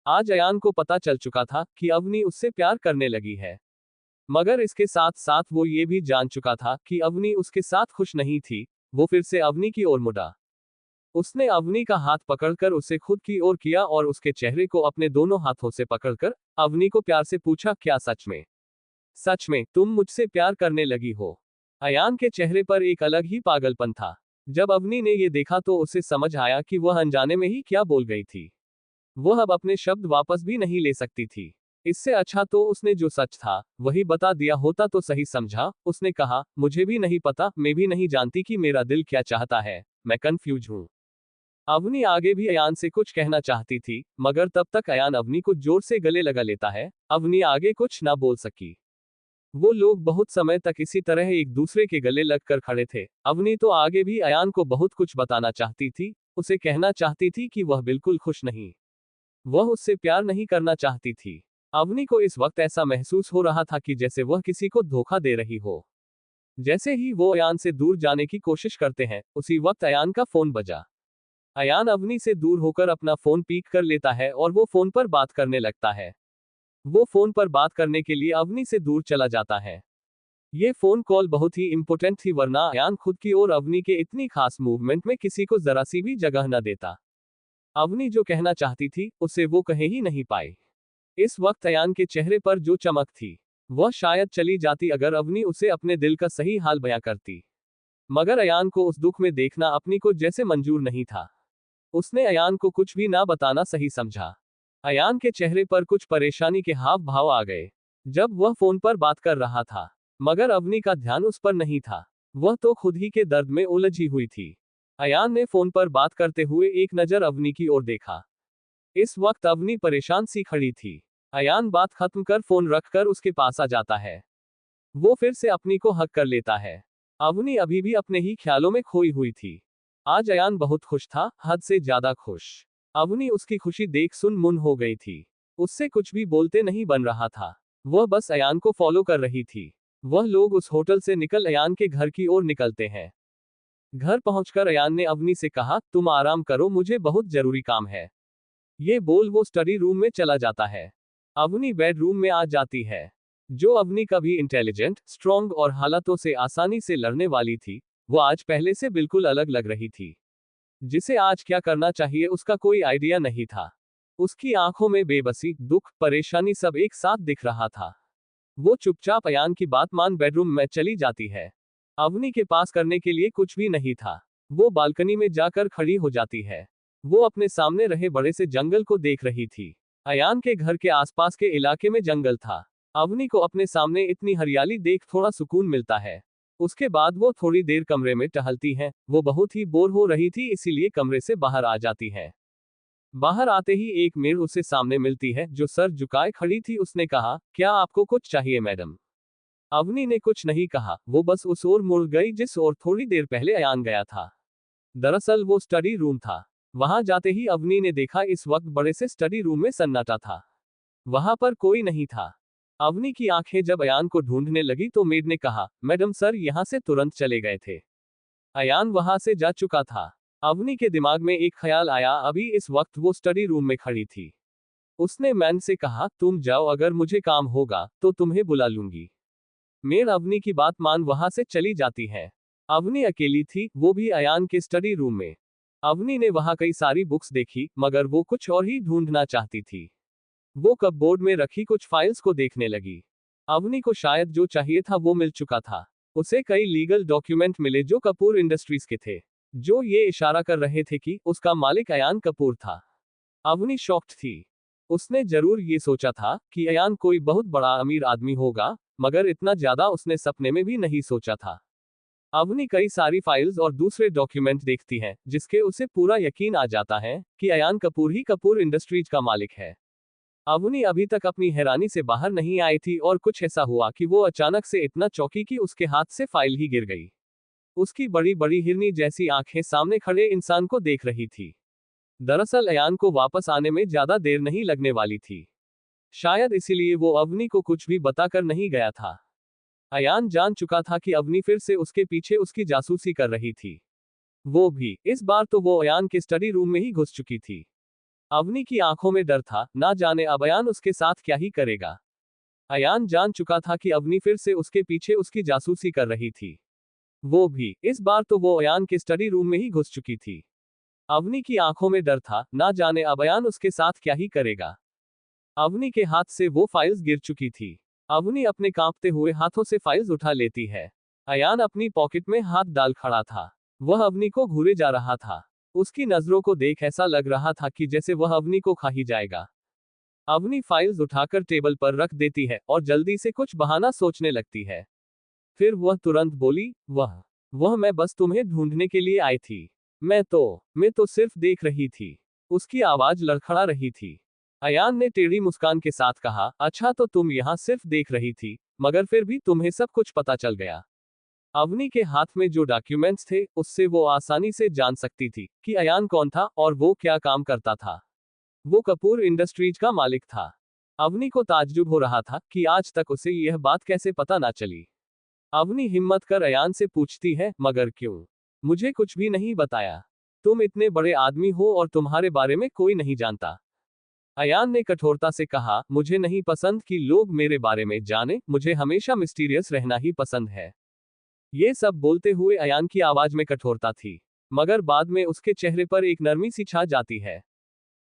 आज अयान को पता चल चुका था कि अवनी उससे प्यार करने लगी है। मगर इसके साथ साथ वो ये भी जान चुका था कि अवनी उसके साथ खुश नहीं थी। वो फिर से अवनी की ओर मुड़ा। उसने अवनी का हाथ पकड़कर उसे खुद की ओर किया और उसके चेहरे को अपने दोनों हाथों से पकड़कर अवनी को प्यार से पूछा, क्या सच में तुम मुझसे प्यार करने लगी हो? अयान के चेहरे पर एक अलग ही पागलपन था। जब अवनी ने ये देखा तो उसे समझ आया कि वह अनजाने में ही क्या बोल गई थी। वह अब अपने शब्द वापस भी नहीं ले सकती थी। इससे अच्छा तो उसने जो सच था वही बता दिया होता तो सही समझा। उसने कहा, मुझे भी नहीं पता, मैं भी नहीं जानती कि मेरा दिल क्या चाहता है, मैं कंफ्यूज हूँ। अवनी आगे भी अयान से कुछ कहना चाहती थी, मगर तब तक अयान अवनी को जोर से गले लगा लेता है। अवनी आगे कुछ ना बोल सकी। वो लोग बहुत समय तक इसी तरह एक दूसरे के गले लगकर खड़े थे। अवनी तो आगे भी अयान को बहुत कुछ बताना चाहती थी। उसे कहना चाहती थी कि वह बिल्कुल खुश नहीं, वह उससे प्यार नहीं करना चाहती थी। अवनी को इस वक्त ऐसा महसूस हो रहा था कि जैसे वह किसी को धोखा दे रही हो। जैसे ही वो अयान से दूर जाने की कोशिश करते हैं, उसी वक्त अयान का फोन बजा। अयान अवनी से दूर होकर अपना फोन पीक कर लेता है और वो फोन पर बात करने लगता है। वो फोन पर बात करने के लिए अवनी से दूर चला जाता है। ये फोन कॉल बहुत ही इंपॉर्टेंट थी, वरना अयान खुद की और अवनी के इतनी खास मूवमेंट में किसी को जरा सी भी जगह न देता। अवनी जो कहना चाहती थी उसे वो कहे ही नहीं पाई। इस वक्त अयान के चेहरे पर जो चमक थी वह शायद चली जाती अगर अवनी उसे अपने दिल का सही हाल बयां करती। मगर अयान को उस दुख में देखना अपनी को जैसे मंजूर नहीं था। उसने अयान को कुछ भी ना बताना सही समझा। अयान के चेहरे पर कुछ परेशानी के हाव भाव आ गए जब वह फोन पर बात कर रहा था। मगर अवनी का ध्यान उस पर नहीं था। वह तो खुद ही के दर्द में उलझी हुई थी। अयान ने फोन पर बात करते हुए एक नजर अवनी की ओर देखा। इस वक्त अवनी परेशान सी खड़ी थी। अयान बात खत्म कर फोन रखकर उसके पास आ जाता है। वो फिर से अपनी को हक कर लेता है। अवनी अभी भी अपने ही ख्यालों में खोई हुई थी। आज अयान बहुत खुश था, हद से ज्यादा खुश। अवनी उसकी खुशी देख सुन मुन हो गई थी। उससे कुछ भी बोलते नहीं बन रहा था। वह बस अयान को फॉलो कर रही थी। वह लोग उस होटल से निकल अयान के घर की ओर निकलते हैं। घर पहुंचकर अयान ने अवनी से कहा, तुम आराम करो, मुझे बहुत जरूरी काम है। ये बोल वो स्टडी रूम में चला जाता है। अवनी बेडरूम में आ जाती है। जो अवनी कभी इंटेलिजेंट, स्ट्रॉन्ग और हालातों से आसानी से लड़ने वाली थी, वो आज पहले से बिल्कुल अलग लग रही थी। जिसे आज क्या करना चाहिए उसका कोई आइडिया नहीं था। उसकी आंखों में बेबसी, दुख, परेशानी सब एक साथ दिख रहा था। वो चुपचाप अयान की बात मान बेडरूम में चली जाती है। अवनी के पास करने के लिए कुछ भी नहीं था। वो बालकनी में जाकर खड़ी हो जाती है। वो अपने सामने रहे बड़े से जंगल को देख रही थी। अयान के घर के आसपास के इलाके में जंगल था। अवनी को अपने सामने इतनी हरियाली देख थोड़ा सुकून मिलता है। उसके बाद वो थोड़ी देर कमरे में टहलती है। वो बहुत ही बोर हो रही थी, इसीलिए कमरे से बाहर आ जाती है। बाहर आते ही एक मेड़ उसे सामने मिलती है जो सर झुकाए खड़ी थी। उसने कहा, क्या आपको कुछ चाहिए मैडम? अवनी ने कुछ नहीं कहा, वो बस उस ओर मुड़ गई जिस ओर थोड़ी देर पहले अयान गया था। दरअसल वो स्टडी रूम था। वहां जाते ही अवनी ने देखा इस वक्त बड़े से स्टडी रूम में सन्नाटा था। वहां पर कोई नहीं था। अवनी की आंखें जब अयान को ढूंढने लगी तो मेड ने कहा, मैडम सर यहां से तुरंत चले गए थे। अयान वहां से जा चुका था। अवनी के दिमाग में एक ख्याल आया, अभी इस वक्त वो स्टडी रूम में खड़ी थी। उसने मैन से कहा, तुम जाओ, अगर मुझे काम होगा तो तुम्हें बुला लूंगी। मेड अवनी की बात मान वहां से चली जाती है। अवनी अकेली थी, वो भी अयान के स्टडी रूम में। अवनी ने वहां कई सारी बुक्स देखी, मगर वो कुछ और ही ढूंढना चाहती थी। वो कपबोर्ड में रखी कुछ फाइल्स को देखने लगी। अवनी को शायद जो चाहिए था वो मिल चुका था। उसे कई लीगल डॉक्यूमेंट मिले जो कपूर इंडस्ट्रीज के थे, जो ये इशारा कर रहे थे कि उसका मालिक अयान कपूर था। अवनी शॉक्ड थी। उसने जरूर ये सोचा था कि अयान कोई बहुत बड़ा अमीर आदमी होगा, मगर इतना ज्यादा उसने सपने में भी नहीं सोचा था। अवनी कई सारी फाइल्स और दूसरे डॉक्यूमेंट देखती है, जिसके उसे पूरा यकीन आ जाता है कि अयान कपूर ही कपूर इंडस्ट्रीज का मालिक है। अवनी अभी तक अपनी हैरानी से बाहर नहीं आई थी और कुछ ऐसा हुआ कि वो अचानक से इतना चौंकी कि उसके हाथ से फाइल ही गिर गई। उसकी बड़ी बड़ी हिरनी जैसी आंखें सामने खड़े इंसान को देख रही थी। दरअसल अयान को वापस आने में ज्यादा देर नहीं लगने वाली थी। शायद इसीलिए वो अवनी को कुछ भी बताकर नहीं गया था। अयान जान चुका था कि अवनी फिर से उसके पीछे उसकी जासूसी कर रही थी। वो भी इस बार तो वो अयान के स्टडी रूम में ही घुस चुकी थी। अवनी की आंखों में डर था, ना जाने अब अयान उसके साथ क्या ही करेगा। अयान जान चुका था कि अवनी फिर से उसके पीछे उसकी जासूसी कर रही थी। वो भी इस बार तो वो अयान के स्टडी रूम में ही घुस चुकी थी। अवनी की आंखों में डर था, ना जाने अब अयान उसके साथ क्या ही करेगा। अवनी के हाथ से वो फाइल्स गिर चुकी थी। अवनी अपने कांपते हुए हाथों से फाइल्स उठा लेती है। अयान अपनी पॉकेट में हाथ डाल खड़ा था। वह अवनी को घूरे जा रहा था। उसकी नजरों को देख ऐसा लग रहा था कि जैसे वह अवनी को खा ही जाएगा। अवनी फाइल्स उठाकर टेबल पर रख देती है और जल्दी से कुछ बहाना सोचने लगती है। फिर वह तुरंत बोली, वह मैं बस तुम्हें ढूंढने के लिए आई थी। मैं तो सिर्फ देख रही थी। उसकी आवाज लड़खड़ा रही थी। अयान ने टेढ़ी मुस्कान के साथ कहा, अच्छा तो तुम यहाँ सिर्फ देख रही थी, मगर फिर भी तुम्हें सब कुछ पता चल गया। अवनी के हाथ में जो डॉक्यूमेंट्स थे, उससे वो आसानी से जान सकती थी कि अयान कौन था और वो क्या काम करता था। वो कपूर इंडस्ट्रीज का मालिक था। अवनी को ताज्जुब हो रहा था कि आज तक उसे यह बात कैसे पता ना चली। अवनी हिम्मत कर अयान से पूछती है, मगर क्यों? मुझे कुछ भी नहीं बताया। तुम इतने बड़े आदमी हो और तुम्हारे बारे में कोई नहीं जानता। अयान ने कठोरता से कहा, मुझे नहीं पसंद कि लोग मेरे बारे में जाने, मुझे हमेशा मिस्टीरियस रहना ही पसंद है। ये सब बोलते हुए अयान की आवाज में कठोरता थी, मगर बाद में उसके चेहरे पर एक नरमी सी छा जाती है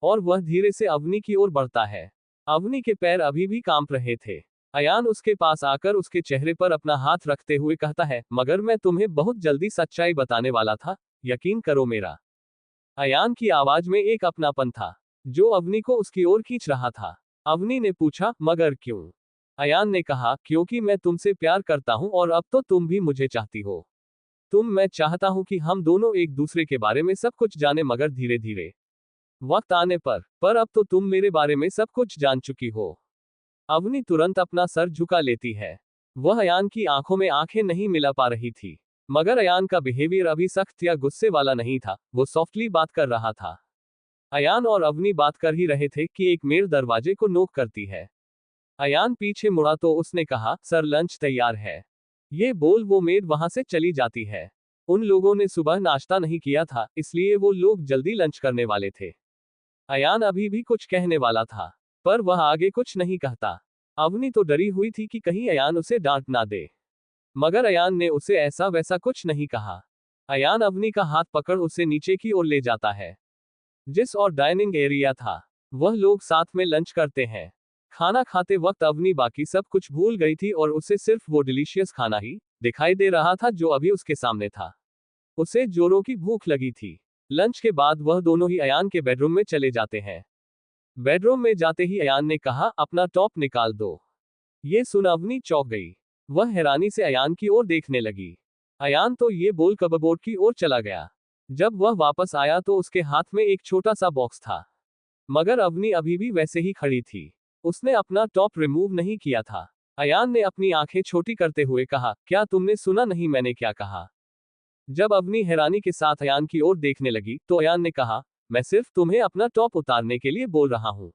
और वह धीरे से अवनी की ओर बढ़ता है। अवनी के पैर अभी भी कांप रहे थे। अयान उसके पास आकर उसके चेहरे पर अपना हाथ रखते हुए कहता है, मगर मैं तुम्हें बहुत जल्दी सच्चाई बताने वाला था, यकीन करो मेरा। अयान की आवाज में एक अपनापन था, जो अवनी को उसकी ओर खींच रहा था। अवनी ने पूछा, मगर क्यों? अयान ने कहा, क्योंकि मैं तुमसे प्यार करता हूं और अब तो तुम भी मुझे चाहती हो। मैं चाहता हूं कि हम दोनों एक दूसरे के बारे में सब कुछ जाने, मगर धीरे धीरे वक्त आने पर अब तो तुम मेरे बारे में सब कुछ जान चुकी हो। अवनी तुरंत अपना सर झुका लेती है। वह अयान की आंखों में आंखें नहीं मिला पा रही थी, मगर अयान का बिहेवियर अभी सख्त या गुस्से वाला नहीं था, वो सॉफ्टली बात कर रहा था। अयान और अवनी बात कर ही रहे थे कि एक मेड दरवाजे को नोक करती है। अयान पीछे मुड़ा तो उसने कहा, सर लंच तैयार है। ये बोल वो मेड वहां से चली जाती है। उन लोगों ने सुबह नाश्ता नहीं किया था, इसलिए वो लोग जल्दी लंच करने वाले थे। अयान अभी भी कुछ कहने वाला था, पर वह आगे कुछ नहीं कहता। अवनी तो डरी हुई थी कि कहीं अयान उसे डांट ना दे, मगर अयान ने उसे ऐसा वैसा कुछ नहीं कहा। अयान अवनी का हाथ पकड़ उसे नीचे की ओर ले जाता है, जिस और डाइनिंग एरिया था। वह लोग साथ में लंच करते हैं। खाना खाते वक्त अवनी बाकी सब कुछ भूल गई थी और उसे सिर्फ वो डिलीशियस खाना ही दिखाई दे रहा था जो अभी उसके सामने था। उसे जोरों की भूख लगी थी। लंच के बाद वह दोनों ही अयान के बेडरूम में चले जाते हैं। बेडरूम में जाते ही अयान ने कहा, अपना टॉप निकाल दो। ये सुन अवनी चौंक गई। वह हैरानी से अयान की ओर देखने लगी। अयान तो ये बोल कबर्ड की ओर चला गया। जब वह वापस आया तो उसके हाथ में एक छोटा सा बॉक्स था, मगर अवनी अभी भी वैसे ही खड़ी थी। उसने अपना टॉप रिमूव नहीं किया था। अयान ने अपनी आंखें छोटी करते हुए कहा, क्या तुमने सुना नहीं मैंने क्या कहा? जब अवनी हैरानी के साथ अयान की ओर देखने लगी तो अयान ने कहा, मैं सिर्फ तुम्हें अपना टॉप उतारने के लिए बोल रहा हूं।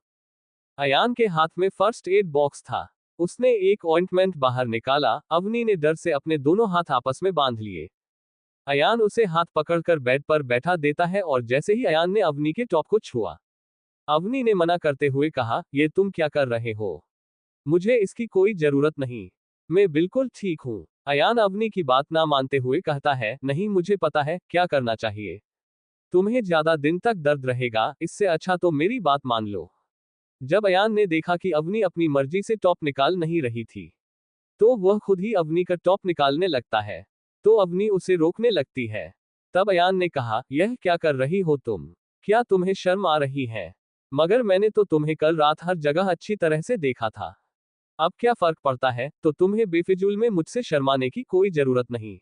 अयान के हाथ में फर्स्ट एड बॉक्स था। उसने एक ऑइंटमेंट बाहर निकाला। अवनी ने डर से अपने दोनों हाथ आपस में बांध लिए। अयान उसे हाथ पकड़कर बेड पर बैठा देता है और जैसे ही अयान ने अवनी के टॉप को छुआ, अवनी ने मना करते हुए कहा, ये तुम क्या कर रहे हो? मुझे इसकी कोई जरूरत नहीं। मैं बिल्कुल ठीक हूँ। अयान अवनी की बात ना मानते हुए कहता है, नहीं मुझे पता है क्या करना चाहिए। तुम्हें ज्यादा दिन तक दर्द रहेगा, इससे अच्छा तो मेरी बात मान लो। जब अयान ने देखा कि अवनी अपनी मर्जी से टॉप निकाल नहीं रही थी, तो वह खुद ही अवनी का टॉप निकालने लगता है। तो अवनी उसे रोकने लगती है। तब अयान ने कहा, यह क्या कर रही हो तुम? क्या तुम्हें शर्म आ रही है? मगर मैंने तो तुम्हें कल रात हर जगह अच्छी तरह से देखा था। अब क्या फर्क पड़ता है? तो तुम्हें बेफिजूल में मुझसे शर्माने की कोई जरूरत नहीं।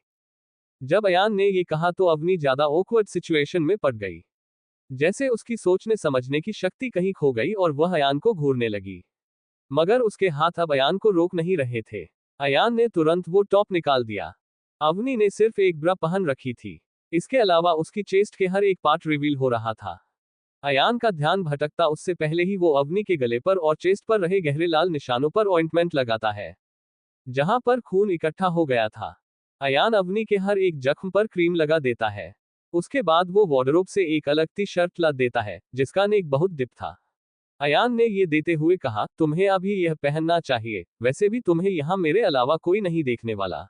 जब अयान ने ये कहा तो अवनी ज्यादा ऑकवर्ड सिचुएशन में पड़ गई। जैसे उसकी सोचने समझने की शक्ति कहीं खो गई और वह अयान को घूरने लगी। मगर उसके हाथ अब अयान को रोक नहीं रहे थे। अयान ने तुरंत वो टॉप निकाल दिया। अवनी ने सिर्फ एक ब्रा पहन रखी थी। इसके अलावा उसकी चेस्ट के हर एक पार्ट रिवील हो रहा था। अयान का ध्यान भटकता उससे पहले ही वो अवनी के गले पर और चेस्ट पर रहे गहरे लाल निशानों पर ऑइंटमेंट लगाता है, जहां पर खून इकट्ठा हो गया था। अयान अवनी के हर एक जख्म पर क्रीम लगा देता है। उसके बाद वो वार्डरोब से एक अलग टी शर्ट ला देता है जिसका नेक बहुत डिप था। अयान ने ये देते हुए कहा, तुम्हें अभी यह पहनना चाहिए, वैसे भी तुम्हें यहाँ मेरे अलावा कोई नहीं देखने वाला,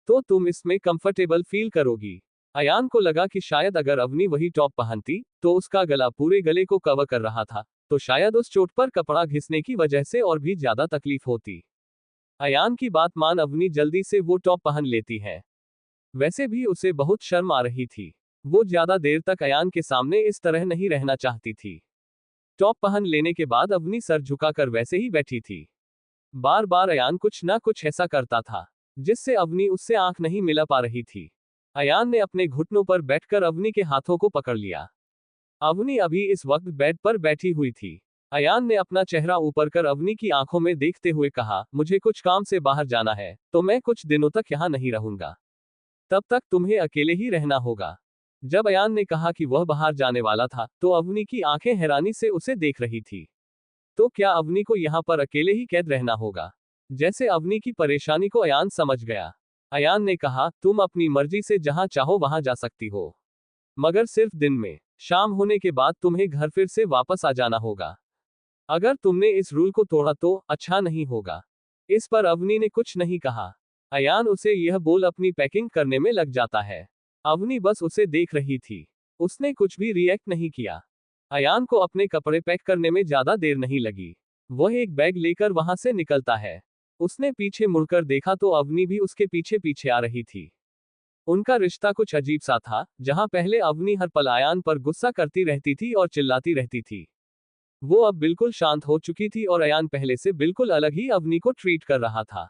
तो तुम इसमें कंफर्टेबल फील करोगी। अयान को लगा कि शायद अगर अवनी वही टॉप पहनती तो उसका गला पूरे गले को कवर कर रहा था, तो शायद उस चोट पर कपड़ा घिसने की वजह से और भी ज्यादा तकलीफ होती। अयान की बात मान अवनी जल्दी से वो टॉप पहन लेती है। वैसे भी उसे बहुत शर्म आ रही थी। वो ज्यादा देर तक अयान के सामने इस तरह नहीं रहना चाहती थी। टॉप पहन लेने के बाद अवनी सर झुकाकर वैसे ही बैठी थी। बार बार अयान कुछ ना कुछ ऐसा करता था जिससे अवनी उससे आंख नहीं मिला पा रही थी। अयान ने अपने घुटनों पर बैठकर अवनी के हाथों को पकड़ लिया। अवनी अभी इस वक्त बेड पर बैठी हुई थी। अयान ने अपना चेहरा ऊपर कर अवनी की आंखों में देखते हुए कहा, मुझे कुछ काम से बाहर जाना है, तो मैं कुछ दिनों तक यहाँ नहीं रहूंगा। तब तक तुम्हें अकेले ही रहना होगा। जब अयान ने कहा कि वह बाहर जाने वाला था, तो अवनी की आंखें हैरानी से उसे देख रही थी। तो क्या अवनी को यहाँ पर अकेले ही कैद रहना होगा? जैसे अवनी की परेशानी को अयान समझ गया। अयान ने कहा, तुम अपनी मर्जी से जहां चाहो वहां जा सकती हो, मगर सिर्फ दिन में। शाम होने के बाद तुम्हें घर फिर से वापस आ जाना होगा। अगर तुमने इस रूल को तोड़ा तो अच्छा नहीं होगा। इस पर अवनी ने कुछ नहीं कहा। अयान उसे यह बोल अपनी पैकिंग करने में लग जाता है। अवनी बस उसे देख रही थी। उसने कुछ भी रिएक्ट नहीं किया। अयान को अपने कपड़े पैक करने में ज्यादा देर नहीं लगी। वह एक बैग लेकर वहां से निकलता है। उसने पीछे मुड़कर देखा तो अवनी भी उसके पीछे पीछे आ रही थी। उनका रिश्ता कुछ अजीब सा था, जहां पहले अवनी हर पल अयान पर गुस्सा करती रहती थी और चिल्लाती रहती थी। वो अब बिल्कुल शांत हो चुकी थी और अयान पहले से बिल्कुल अलग ही अवनी को ट्रीट कर रहा था।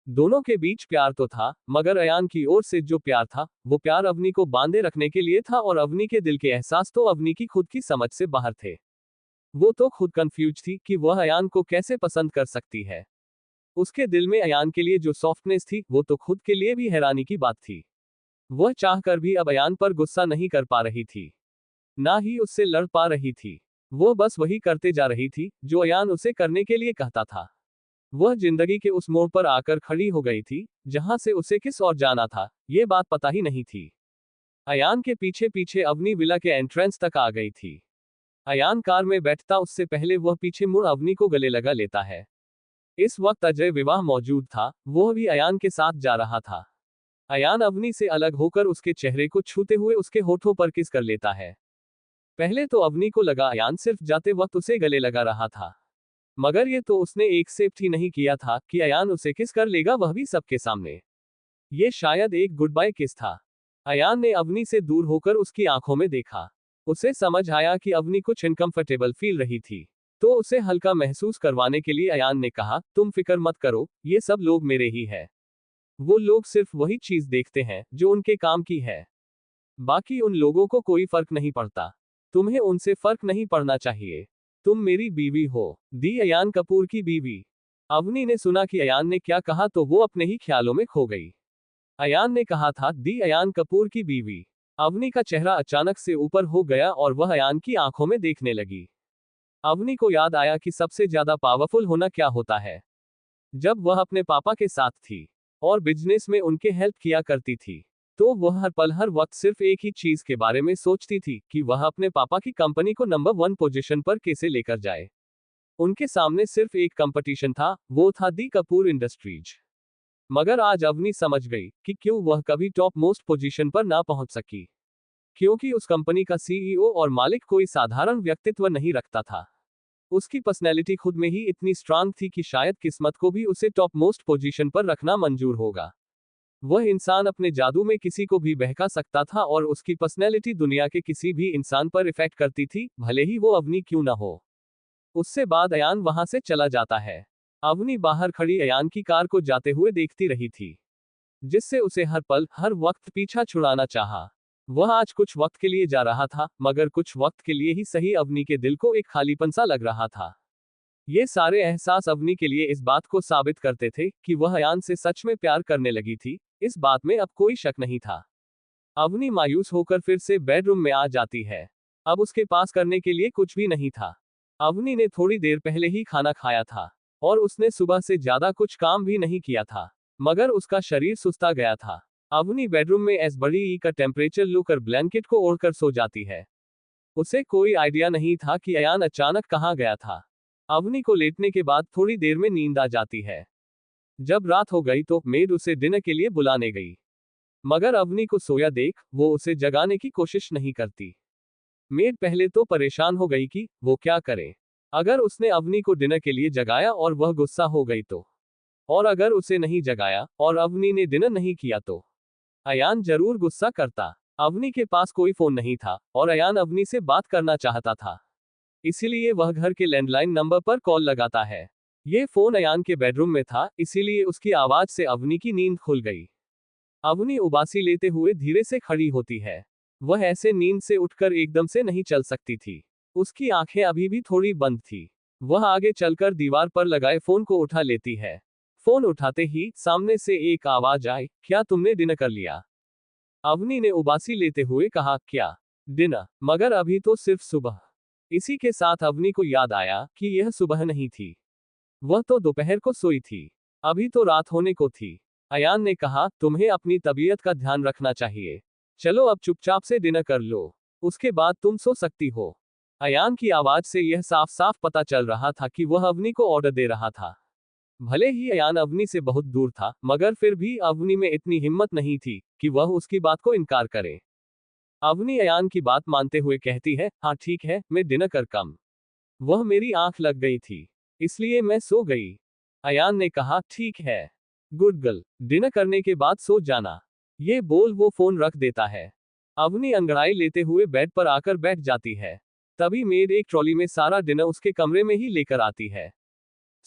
दोनों के बीच प्यार तो था, मगर अयान की ओर से जो प्यार था, वो प्यार अवनी को बांधे रखने के लिए था और अवनी के दिल के एहसास तो अवनी की खुद की समझ से बाहर थे। वो तो खुद कंफ्यूज थी कि वह अयान को कैसे पसंद कर सकती है। उसके दिल में अयान के लिए जो सॉफ्टनेस थी, वो तो खुद के लिए भी हैरानी की बात थी। वह चाहकर भी अब अयान पर गुस्सा नहीं कर पा रही थी, ना ही उससे लड़ पा रही थी। वो बस वही करते जा रही थी जो अयान उसे करने के लिए कहता था। वह जिंदगी के उस मोड़ पर आकर खड़ी हो गई थी जहां से उसे किस और जाना था, ये बात पता ही नहीं थी। अयान के पीछे पीछे अवनी विला के एंट्रेंस तक आ गई थी। अयान कार में बैठता उससे पहले वह पीछे मुड़ अवनी को गले लगा लेता है। इस वक्त अजय विवाह मौजूद था, वह भी अयान के साथ जा रहा था। अयान अवनी से अलग होकर उसके चेहरे को छूते हुए उसके होठों पर किस कर लेता है। पहले तो अवनी को लगा अयान सिर्फ जाते वक्त उसे गले लगा रहा था, मगर ये तो उसने एक्सेप्ट ही नहीं किया था कि अयान उसे किस कर लेगा, वह भी सबके सामने। ये शायद एक गुड बाय किस था। अयान ने अवनी से दूर होकर उसकी आंखों में देखा। उसे समझ आया कि अवनी कुछ इनकंफर्टेबल फील रही थी, तो उसे हल्का महसूस करवाने के लिए अयान ने कहा, तुम फिक्र मत करो, ये सब लोग मेरे ही है। वो लोग सिर्फ वही चीज देखते हैं जो उनके काम की है, बाकी उन लोगों को कोई फर्क नहीं पड़ता। तुम्हें उनसे फर्क नहीं पड़ना चाहिए। तुम मेरी बीवी हो, दी अयान कपूर की बीवी। अवनी ने सुना कि अयान ने क्या कहा तो वो अपने ही ख्यालों में खो गई। अयान ने कहा था, दी अयान कपूर की बीवी। अवनी का चेहरा अचानक से ऊपर हो गया और वह अयान की आंखों में देखने लगी। अवनी को याद आया कि सबसे ज्यादा पावरफुल होना क्या होता है। जब वह अपने पापा के साथ थी और बिजनेस में उनके हेल्प किया करती थी, तो वह हर पल हर वक्त सिर्फ एक ही चीज के बारे में सोचती थी कि वह अपने पापा की कंपनी को नंबर 1 पोजीशन पर कैसे लेकर जाए। उनके सामने सिर्फ एक कंपटीशन था, वो था दी कपूर इंडस्ट्रीज। मगर आज अवनी समझ गई कि क्यों वह कभी टॉप मोस्ट पोजीशन पर ना पहुंच सकी, क्योंकि उस कंपनी का सीईओ और मालिक कोई साधारण व्यक्तित्व नहीं रखता था। उसकी पर्सनैलिटी खुद में ही इतनी स्ट्रांग थी कि शायद किस्मत को भी उसे टॉप मोस्ट पोजीशन पर रखना मंजूर होगा। वह इंसान अपने जादू में किसी को भी बहका सकता था और उसकी पर्सनैलिटी दुनिया के किसी भी इंसान पर इफेक्ट करती थी, भले ही वो अवनी क्यों ना हो। उससे बाद अयान वहां से चला जाता है। अवनी बाहर खड़ी अयान की कार को जाते हुए देखती रही थी, जिससे उसे हर पल हर वक्त पीछा छुड़ाना चाहा। वह आज कुछ वक्त के लिए जा रहा था, मगर कुछ वक्त के लिए ही सही अवनी के दिल को एक खालीपन सा लग रहा था। ये सारे एहसास अवनी के लिए इस बात को साबित करते थे कि वह अयान से सच में प्यार करने लगी थी। इस बात में अब कोई शक नहीं था। अवनी मायूस होकर फिर से बेडरूम में आ जाती है। अब उसके पास करने के लिए कुछ भी नहीं था। अवनी ने थोड़ी देर पहले ही खाना खाया था और उसने सुबह से ज्यादा कुछ काम भी नहीं किया था, मगर उसका शरीर सुस्ता गया था। अवनी बेडरूम में एस बड़ी ई का टेम्परेचर लेकर ब्लैंकेट को ओढ़कर सो जाती है। उसे कोई आइडिया नहीं था कि अयान अचानक कहाँ गया था। अवनी को लेटने के बाद थोड़ी देर में नींद आ जाती है। जब रात हो गई तो मेड उसे डिनर के लिए बुलाने गई, मगर अवनी को सोया देख वो उसे जगाने की कोशिश नहीं करती। मेड पहले तो परेशान हो गई कि वो क्या करे। अगर उसने अवनी को डिनर के लिए जगाया और वह गुस्सा हो गई तो, और अगर उसे नहीं जगाया और अवनी ने डिनर नहीं किया तो अयान जरूर गुस्सा करता। अवनी के पास कोई फोन नहीं था और अयान अवनी से बात करना चाहता था, इसीलिए वह घर के लैंडलाइन नंबर पर कॉल लगाता है। ये फोन अयान के बेडरूम में था, इसीलिए उसकी आवाज से अवनी की नींद खुल गई। अवनी उबासी लेते हुए धीरे से खड़ी होती है। वह ऐसे नींद से उठकर एकदम से नहीं चल सकती थी। उसकी आंखें अभी भी थोड़ी बंद थी। वह आगे चलकर दीवार पर लगाए फोन को उठा लेती है। फोन उठाते ही सामने से एक आवाज आई, क्या तुमने डिनर कर लिया? अवनी ने उबासी लेते हुए कहा, क्या डिनर? मगर अभी तो सिर्फ सुबह। इसी के साथ अवनी को याद आया कि यह सुबह नहीं थी, वह तो दोपहर को सोई थी। अभी तो रात होने को थी। अयान ने कहा, तुम्हें अपनी तबीयत का ध्यान रखना चाहिए। चलो अब चुपचाप से डिनर कर लो, उसके बाद तुम सो सकती हो। अयान की आवाज से यह साफ साफ पता चल रहा था कि वह अवनी को ऑर्डर दे रहा था। भले ही अयान अवनी से बहुत दूर था, मगर फिर भी अवनी में इतनी हिम्मत नहीं थी कि वह उसकी बात को इनकार करे। अवनी अयान की बात मानते हुए कहती है, हाँ ठीक है, मैं डिनर कर कम। वह मेरी आंख लग गई थी, इसलिए मैं सो गई। अयान ने कहा, ठीक है, गुड गर्ल, डिनर करने के बाद सो जाना। ये बोल वो फोन रख देता है। अवनी अंगड़ाई लेते हुए बेड पर आकर बैठ जाती है। तभी मेड एक ट्रॉली में सारा डिनर उसके कमरे में ही लेकर आती है।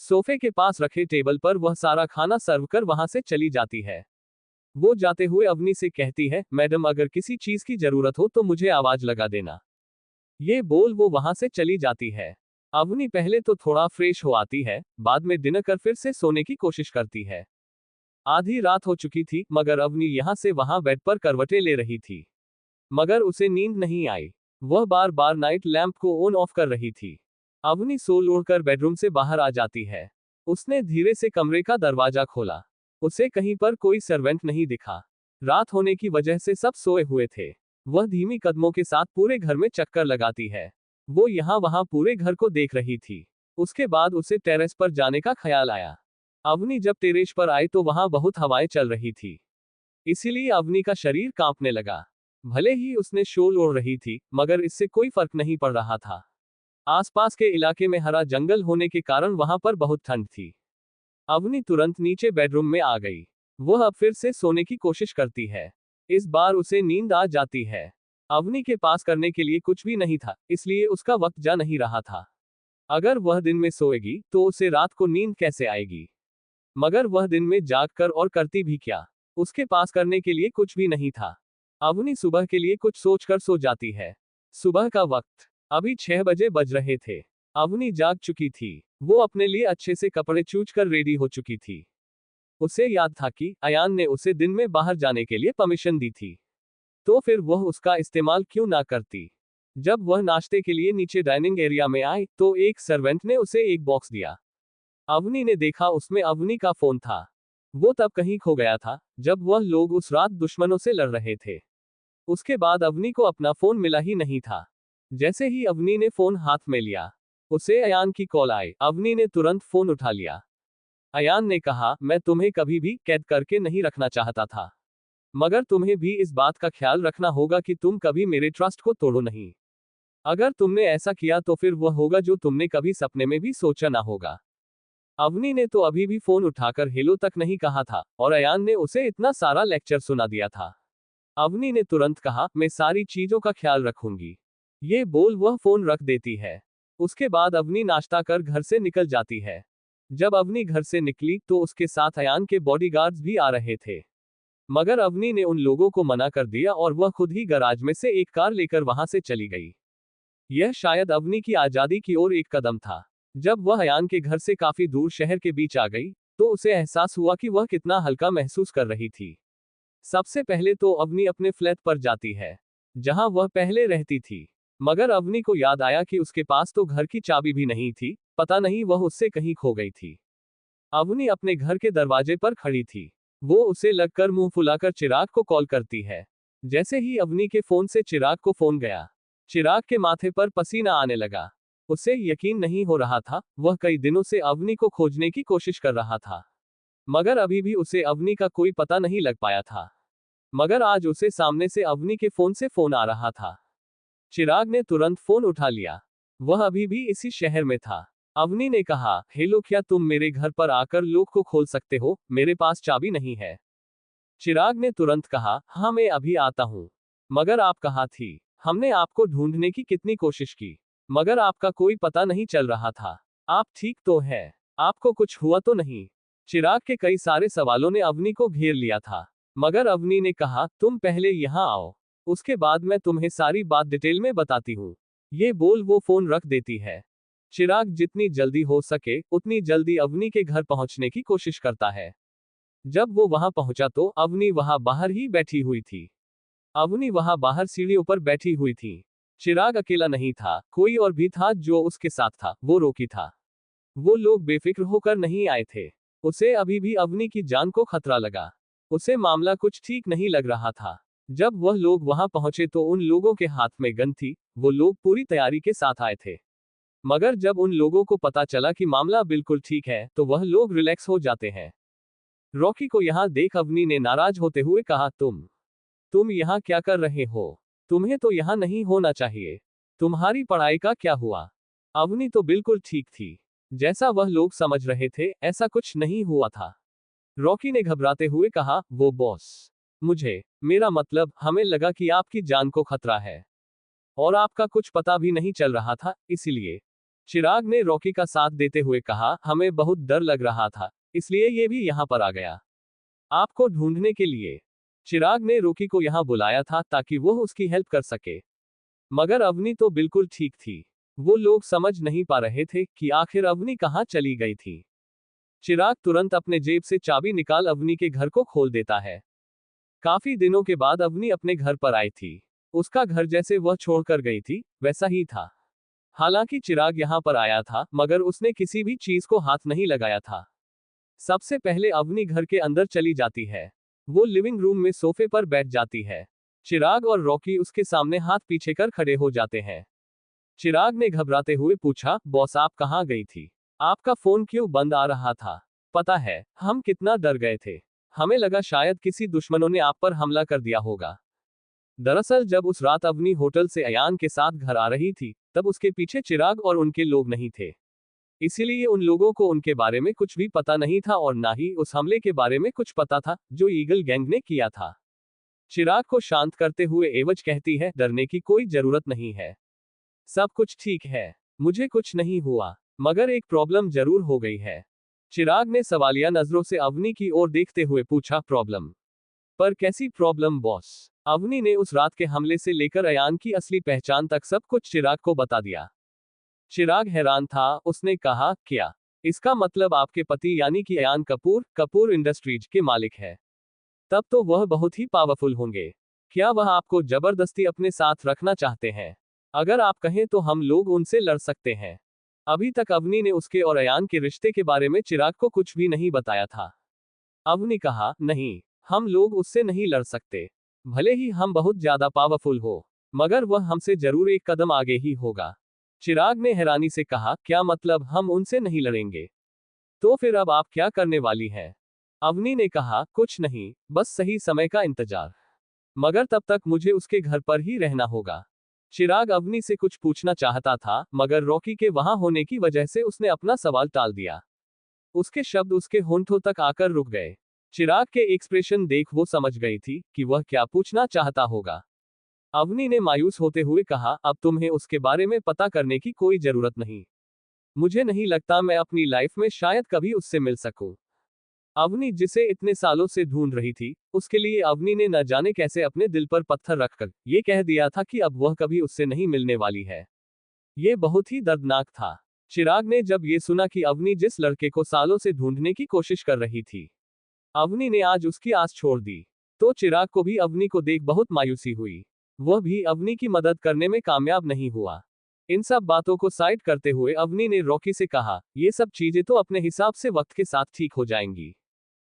सोफे के पास रखे टेबल पर वह सारा खाना सर्व कर वहां से चली जाती है। वो जाते हुए अवनी से कहती है, मैडम अगर किसी चीज की जरूरत हो तो मुझे आवाज लगा देना। ये बोल वो वहां से चली जाती है। अवनी पहले तो थोड़ा फ्रेश हो आती है, बाद में डिनर कर फिर से सोने की कोशिश करती है। आधी रात हो चुकी थी, मगर अवनी यहाँ से वहां बेड पर करवटें ले रही थी, मगर उसे नींद नहीं आई। वह बार बार नाइट लैंप को ऑन ऑफ कर रही थी। अवनी सोल ओढ़कर बेडरूम से बाहर आ जाती है। उसने धीरे से कमरे का दरवाजा खोला। उसे कहीं पर कोई सर्वेंट नहीं दिखा। रात होने की वजह से सब सोए हुए थे। वह धीमी कदमों के साथ पूरे घर में चक्कर लगाती है। वो यहाँ वहां पूरे घर को देख रही थी। उसके बाद उसे टेरेस पर जाने का ख्याल आया। अवनी जब टेरेस पर आई तो वहां बहुत हवाएं चल रही थी, इसीलिए अवनी का शरीर कांपने लगा। भले ही उसने शॉल ओढ़ रही थी, मगर इससे कोई फर्क नहीं पड़ रहा था। आसपास के इलाके में हरा जंगल होने के कारण वहां पर बहुत ठंड थी। अवनी तुरंत नीचे बेडरूम में आ गई। वह अब फिर से सोने की कोशिश करती है। इस बार उसे नींद आ जाती है। अवनी के पास करने के लिए कुछ भी नहीं था, इसलिए उसका वक्त जा नहीं रहा था। अगर वह दिन में सोएगी तो उसे रात को नींद कैसे आएगी? मगर वह दिन में जागकर और करती भी क्या? उसके पास करने के लिए कुछ भी नहीं था। अवनी सुबह के लिए कुछ सोचकर सो जाती है। सुबह का वक्त अभी 6 बजे बज रहे थे। अवनी जाग चुकी थी। वो अपने लिए अच्छे से कपड़े चूज कर रेडी हो चुकी थी। उसे याद था कि अयान ने उसे दिन में बाहर जाने के लिए परमिशन दी थी, तो फिर वह उसका इस्तेमाल क्यों ना करती। जब वह नाश्ते के लिए नीचे डाइनिंग एरिया में आई तो एक सर्वेंट ने उसे एक बॉक्स दिया। अवनी ने देखा उसमें अवनी का फोन था। वो तब कहीं खो गया था जब वह लोग उस रात दुश्मनों से लड़ रहे थे। उसके बाद अवनी को अपना फोन मिला ही नहीं था। जैसे ही अवनी ने फोन हाथ में लिया, उसे अयान की कॉल आई। अवनी ने तुरंत फोन उठा लिया। अयान ने कहा, मैं तुम्हें कभी भी कैद करके नहीं रखना चाहता था, मगर तुम्हें भी इस बात का ख्याल रखना होगा कि तुम कभी मेरे ट्रस्ट को तोड़ो नहीं। अगर तुमने ऐसा किया तो फिर वह होगा जो तुमने कभी सपने में भी सोचा ना होगा। अवनी ने तो अभी भी फोन उठाकर हेलो तक नहीं कहा था और अयान ने उसे इतना सारा लेक्चर सुना दिया था। अवनी ने तुरंत कहा, मैं सारी चीजों का ख्याल रखूंगी। ये बोल वह फोन रख देती है। उसके बाद अवनी नाश्ता कर घर से निकल जाती है। जब अवनी घर से निकली तो उसके साथ अयान के बॉडीगार्ड्स भी आ रहे थे, मगर अवनी ने उन लोगों को मना कर दिया और वह खुद ही गैराज में से एक कार लेकर वहां से चली गई। यह शायद अवनी की आजादी की ओर एक कदम था। जब वह अयान के घर से काफी दूर शहर के बीच आ गई तो उसे एहसास हुआ कि वह कितना हल्का महसूस कर रही थी। सबसे पहले तो अवनी अपने फ्लैट पर जाती है, जहां वह पहले रहती थी। मगर अवनी को याद आया कि उसके पास तो घर की चाबी भी नहीं थी, पता नहीं वह उससे कहीं खो गई थी। अवनी अपने घर के दरवाजे पर खड़ी थी। वो उसे लगकर मुंह फुलाकर चिराग को कॉल करती है। जैसे ही अवनी के फोन से चिराग को फोन गया, चिराग के माथे पर पसीना आने लगा। उसे यकीन नहीं हो रहा था, वह कई दिनों से अवनी को खोजने की कोशिश कर रहा था, मगर अभी भी उसे अवनी का कोई पता नहीं लग पाया था। मगर आज उसे सामने से अवनी के फोन से फोन आ रहा था। चिराग ने तुरंत फोन उठा लिया। वह अभी भी इसी शहर में था। अवनी ने कहा, हेलो, क्या तुम मेरे घर पर आकर लॉक को खोल सकते हो? मेरे पास चाबी नहीं है। चिराग ने तुरंत कहा, हाँ मैं अभी आता हूँ। मगर आप कहाँ थी? हमने आपको ढूंढने की कितनी कोशिश की, मगर आपका कोई पता नहीं चल रहा था। आप ठीक तो है? आपको कुछ हुआ तो नहीं? चिराग के कई सारे सवालों ने अवनी को घेर लिया था, मगर अवनी ने कहा, तुम पहले यहाँ आओ, उसके बाद मैं तुम्हें सारी बात डिटेल में बताती हूँ। ये बोल वो फोन रख देती है। चिराग जितनी जल्दी हो सके उतनी जल्दी अवनी के घर पहुंचने की कोशिश करता है। जब वो वहां पहुंचा तो अवनी वहां बाहर ही बैठी हुई थी। अवनी वहां बाहर सीढ़ियों पर बैठी हुई थी। चिराग अकेला नहीं था, कोई और भी था जो उसके साथ था, वो रॉकी था। वो लोग बेफिक्र होकर नहीं आए थे। उसे अभी भी अवनी की जान को खतरा लगा। उसे मामला कुछ ठीक नहीं लग रहा था। जब वह लोग वहां पहुंचे तो उन लोगों के हाथ में गन थी। वो लोग पूरी तैयारी के साथ आए थे। मगर जब उन लोगों को पता चला कि मामला बिल्कुल ठीक है तो वह लोग रिलैक्स हो जाते हैं। रॉकी को यहाँ देख अवनी ने नाराज होते हुए कहा, तुम यहाँ क्या कर रहे हो? तुम्हें तो यहाँ नहीं होना चाहिए। तुम्हारी पढ़ाई का क्या हुआ? अवनी तो बिल्कुल ठीक थी। जैसा वह लोग समझ रहे थे ऐसा कुछ नहीं हुआ था। रॉकी ने घबराते हुए कहा, वो बॉस, मेरा मतलब, हमें लगा कि आपकी जान को खतरा है और आपका कुछ पता भी नहीं चल रहा था, इसीलिए। चिराग ने रॉकी का साथ देते हुए कहा, हमें बहुत डर लग रहा था, इसलिए ये भी यहाँ पर आ गया, आपको ढूंढने के लिए। चिराग ने रॉकी को यहाँ बुलाया था ताकि वह उसकी हेल्प कर सके। मगर अवनी तो बिल्कुल ठीक थी। वो लोग समझ नहीं पा रहे थे कि आखिर अवनी कहाँ चली गई थी। चिराग तुरंत अपने जेब से चाबी निकाल अवनी के घर को खोल देता है। काफी दिनों के बाद अवनी अपने घर पर आई थी। उसका घर जैसे वह छोड़कर गई थी वैसा ही था। हालांकि चिराग यहाँ पर आया था मगर उसने किसी भी चीज को हाथ नहीं लगाया था। सबसे पहले अवनी घर के अंदर चली जाती है। वो लिविंग रूम में सोफे पर बैठ जाती है। चिराग और रॉकी उसके सामने हाथ पीछे कर खड़े हो जाते हैं। चिराग ने घबराते हुए पूछा, बॉस आप कहाँ गई थी? आपका फोन क्यों बंद आ रहा था? पता है हम कितना डर गए थे। हमें लगा शायद किसी दुश्मनों ने आप पर हमला कर दिया होगा। दरअसल जब उस रात अवनी होटल से अयान के साथ घर आ रही थी तब उसके पीछे चिराग और उनके लोग नहीं थे। इसीलिए उन लोगों को उनके बारे में कुछ भी पता नहीं था और ना ही उस हमले के बारे में कुछ पता था जो ईगल गैंग ने किया था। चिराग को शांत करते हुए एवज कहती है, डरने की कोई जरूरत नहीं है, सब कुछ ठीक है, मुझे कुछ नहीं हुआ, मगर एक प्रॉब्लम जरूर हो गई है। चिराग ने सवालिया नजरों से अवनी की ओर देखते हुए पूछा, प्रॉब्लम? पर कैसी प्रॉब्लम बॉस? अवनी ने उस रात के हमले से लेकर अयान की असली पहचान तक सब कुछ चिराग को बता दिया। चिराग हैरान था, उसने कहा, क्या इसका मतलब आपके पति यानी कि अयान कपूर, कपूर इंडस्ट्रीज के मालिक है? तब तो वह बहुत ही पावरफुल होंगे। क्या वह आपको जबरदस्ती अपने साथ रखना चाहते हैं? अगर आप कहें तो हम लोग उनसे लड़ सकते हैं। अभी तक अवनी ने उसके और अयान के रिश्ते के बारे में चिराग को कुछ भी नहीं बताया था। अवनी कहा, नहीं, हम लोग उससे नहीं लड़ सकते। भले ही हम बहुत ज्यादा पावरफुल हो, मगर वह हमसे जरूर एक कदम आगे ही होगा। चिराग ने हैरानी से कहा, क्या मतलब हम उनसे नहीं लड़ेंगे? तो फिर अब आप क्या करने वाली हैं? अवनी ने कहा, कुछ नहीं, बस सही समय का इंतजार। मगर तब तक मुझे उसके घर पर ही रहना होगा। चिराग अवनी से कुछ पूछना चाहता था मगर रॉकी के वहां होने की वजह से उसने अपना सवाल टाल दिया। उसके शब्द उसके होंठों तक आकर रुक गए। चिराग के एक्सप्रेशन देख वो समझ गई थी कि वह क्या पूछना चाहता होगा। अवनी ने मायूस होते हुए कहा, अब तुम्हें उसके बारे में पता करने की कोई जरूरत नहीं। मुझे नहीं लगता मैं अपनी लाइफ में शायद कभी उससे मिल सकूं। अवनी जिसे इतने सालों से ढूंढ रही थी, उसके लिए अवनी ने न जाने कैसे अपने दिल पर पत्थर रखकर ये कह दिया था कि अब वह कभी उससे नहीं मिलने वाली है। ये बहुत ही दर्दनाक था। चिराग ने जब ये सुना कि अवनी जिस लड़के को सालों से ढूंढने की कोशिश कर रही थी, अवनी ने आज उसकी आस छोड़ दी, तो चिराग को भी अवनी को देख बहुत मायूसी हुई। वह भी अवनी की मदद करने में कामयाब नहीं हुआ। इन सब बातों को साइड करते हुए अवनी ने रॉकी से कहा, ये सब चीजें तो अपने हिसाब से वक्त के साथ ठीक हो जाएंगी।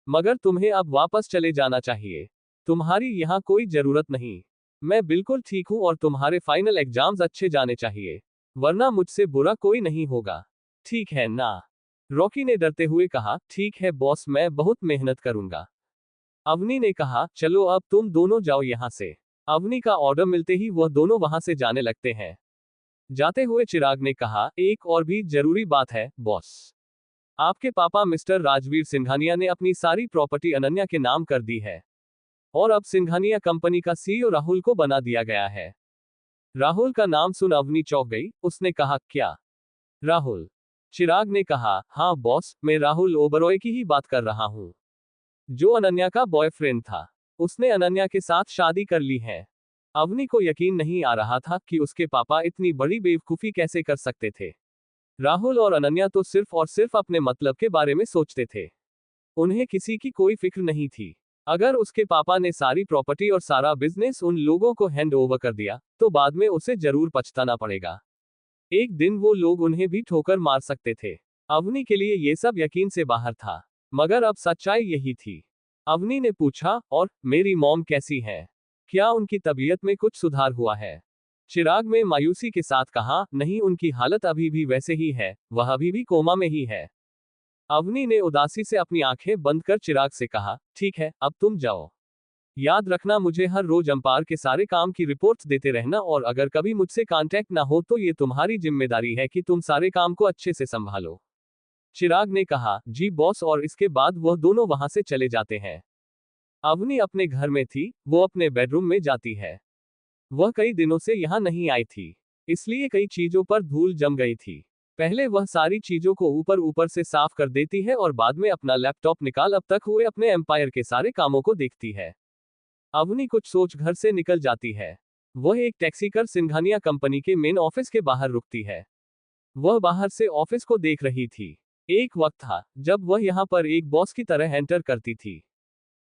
मगर तुम्हें अब वापस चले जाना चाहिए। तुम्हारी यहाँ कोई जरूरत नहीं। मैं बिल्कुल ठीक हूँ और तुम्हारे फाइनल एग्जाम्स अच्छे जाने चाहिए, वरना मुझसे बुरा कोई नहीं होगा। ठीक है ना? रॉकी ने डरते हुए कहा, ठीक है बॉस, मैं बहुत मेहनत करूंगा। अवनी ने कहा, चलो अब तुम दोनों जाओ यहाँ से। अवनी का ऑर्डर मिलते ही वह दोनों वहां से जाने लगते हैं। जाते हुए चिराग ने कहा, एक और भी जरूरी बात है बॉस। आपके पापा मिस्टर राजवीर सिंघानिया ने अपनी सारी प्रॉपर्टी अनन्या के नाम कर दी है और अब सिंघानिया कंपनी का सीईओ राहुल को बना दिया गया है। राहुल का नाम सुन अवनी चौंक गई। उसने कहा, क्या? राहुल? चिराग ने कहा, हाँ बॉस, मैं राहुल ओबरॉय की ही बात कर रहा हूँ, जो अनन्या का बॉयफ्रेंड था। उसने अनन्या के साथ शादी कर ली है। अवनी को यकीन नहीं आ रहा था कि उसके पापा इतनी बड़ी बेवकूफी कैसे कर सकते थे। राहुल और अनन्या तो सिर्फ और सिर्फ अपने मतलब के बारे में सोचते थे। उन्हें किसी की कोई फिक्र नहीं थी। अगर उसके पापा ने सारी प्रॉपर्टी और सारा बिजनेस उन लोगों को हैंड ओवर कर दिया तो बाद में उसे जरूर पछताना पड़ेगा। एक दिन वो लोग उन्हें भी ठोकर मार सकते थे। अवनी के लिए ये सब यकीन से बाहर था, मगर अब सच्चाई यही थी। अवनी ने पूछा, और मेरी मॉम कैसी है? क्या उनकी तबीयत में कुछ सुधार हुआ है? चिराग में मायूसी के साथ कहा, नहीं, उनकी हालत अभी भी वैसे ही है, वह अभी भी कोमा में ही है। अवनी ने उदासी से अपनी आंखें बंद कर चिराग से कहा, ठीक है, अब तुम जाओ। याद रखना, मुझे हर रोज अंपार के सारे काम की रिपोर्ट्स देते रहना, और अगर कभी मुझसे कांटेक्ट ना हो तो ये तुम्हारी जिम्मेदारी है कि तुम सारे काम को अच्छे से संभालो। चिराग ने कहा, जी बॉस, और इसके बाद वह दोनों वहां से चले जाते हैं। अवनी अपने घर में थी, वो अपने बेडरूम में जाती है। वह कई दिनों से यहाँ नहीं आई थी, इसलिए कई चीजों पर धूल जम गई थी। पहले वह सारी चीजों को ऊपर ऊपर से साफ कर देती है और बाद में अपना लैपटॉप निकाल अब तक हुए अपने एम्पायर के सारे कामों को देखती है। अवनी कुछ सोच घर से निकल जाती है। वह एक टैक्सी कर सिंघानिया कंपनी के मेन ऑफिस के बाहर रुकती है। वह बाहर से ऑफिस को देख रही थी। एक वक्त था जब वह यहाँ पर एक बॉस की तरह एंटर करती थी,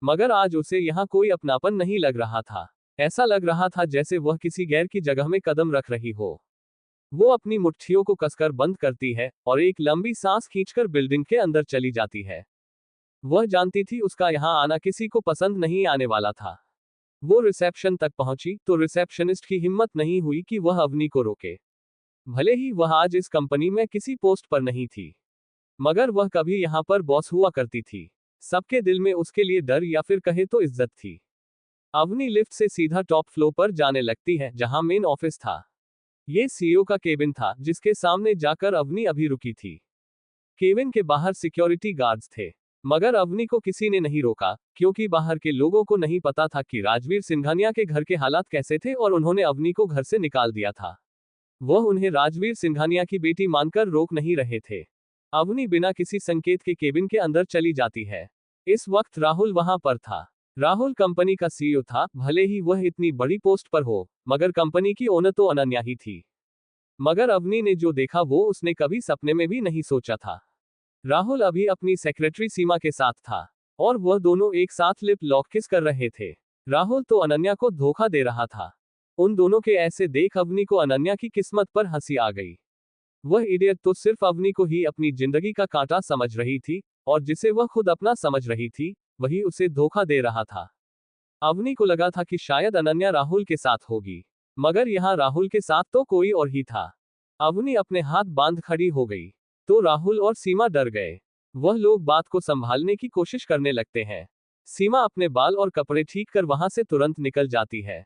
मगर आज उसे यहाँ कोई अपनापन नहीं लग रहा था। ऐसा लग रहा था जैसे वह किसी गैर की जगह में कदम रख रही हो। वो अपनी मुट्ठियों को कसकर बंद करती है और एक लंबी सांस खींचकर बिल्डिंग के अंदर चली जाती है। वह जानती थी उसका यहाँ आना किसी को पसंद नहीं आने वाला था। वो रिसेप्शन तक पहुंची तो रिसेप्शनिस्ट की हिम्मत नहीं हुई कि वह अवनी को रोके। भले ही वह आज इस कंपनी में किसी पोस्ट पर नहीं थी, मगर वह कभी यहाँ पर बॉस हुआ करती थी। सबके दिल में उसके लिए डर या फिर कहे तो इज्जत थी। अवनी लिफ्ट से सीधा टॉप फ्लोर पर जाने लगती है, जहां मेन ऑफिस था। ये सीईओ का केबिन था, जिसके सामने जाकर अवनी अभी रुकी थी। केबिन के बाहर सिक्योरिटी गार्ड्स थे, मगर अवनी को किसी ने नहीं रोका, क्योंकि बाहर के लोगों को नहीं पता था कि राजवीर सिंघानिया के घर के हालात कैसे थे और उन्होंने अवनी को घर से निकाल दिया था। वह उन्हें राजवीर सिंघानिया की बेटी मानकर रोक नहीं रहे थे। अवनी बिना किसी संकेत के केबिन के अंदर चली जाती है। इस वक्त राहुल वहां पर था। राहुल कंपनी का सीईओ था, भले ही वह इतनी बड़ी पोस्ट पर हो, मगर कंपनी की ओनर तो अनन्या ही थी। मगर अवनी ने जो देखा वो उसने कभी सपने में भी नहीं सोचा था। राहुल अभी अपनी सेक्रेटरी सीमा के साथ था और वह दोनों एक साथ लिप लॉक किस कर रहे थे। राहुल तो अनन्या को धोखा दे रहा था। उन दोनों के ऐसे देख अवनी को अनन्या की किस्मत पर हंसी आ गई। वह इडियट तो सिर्फ अवनी को ही अपनी जिंदगी का कांटा समझ रही थी, और जिसे वह खुद अपना समझ रही थी वही उसे धोखा दे रहा था। अवनी को लगा था कि शायद अनन्या राहुल के साथ होगी, मगर यहाँ राहुल के साथ तो कोई और ही था। अवनी अपने हाथ बांध खड़ी हो गई तो राहुल और सीमा डर गए। वह लोग बात को संभालने की कोशिश करने लगते हैं। सीमा अपने बाल और कपड़े ठीक कर वहां से तुरंत निकल जाती है।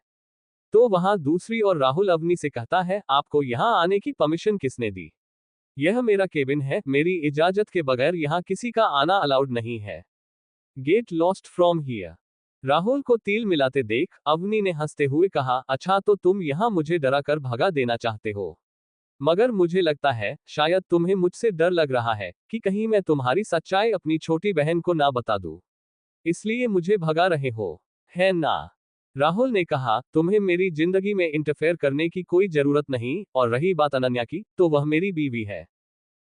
तो वहां दूसरी और राहुल अवनी से कहता है, आपको यहां आने की परमिशन किसने दी? यह मेरा केबिन है, मेरी इजाजत के बगैर यहां किसी का आना अलाउड नहीं है। Get lost from here. Rahul को तिल मिलाते देख अवनी ने हंसते हुए कहा, अच्छा तो तुम यहां मुझे डरा कर भगा देना चाहते हो, मगर मुझे लगता है शायद तुम्हें मुझसे डर लग रहा है कि कहीं मैं तुम्हारी सच्चाई अपनी छोटी बहन को ना बता दूं, इसलिए मुझे भगा रहे हो, है ना? राहुल ने कहा, तुम्हें मेरी जिंदगी में इंटरफेयर करने की कोई जरूरत नहीं, और रही बात अनन्या की, तो वह मेरी बीवी है।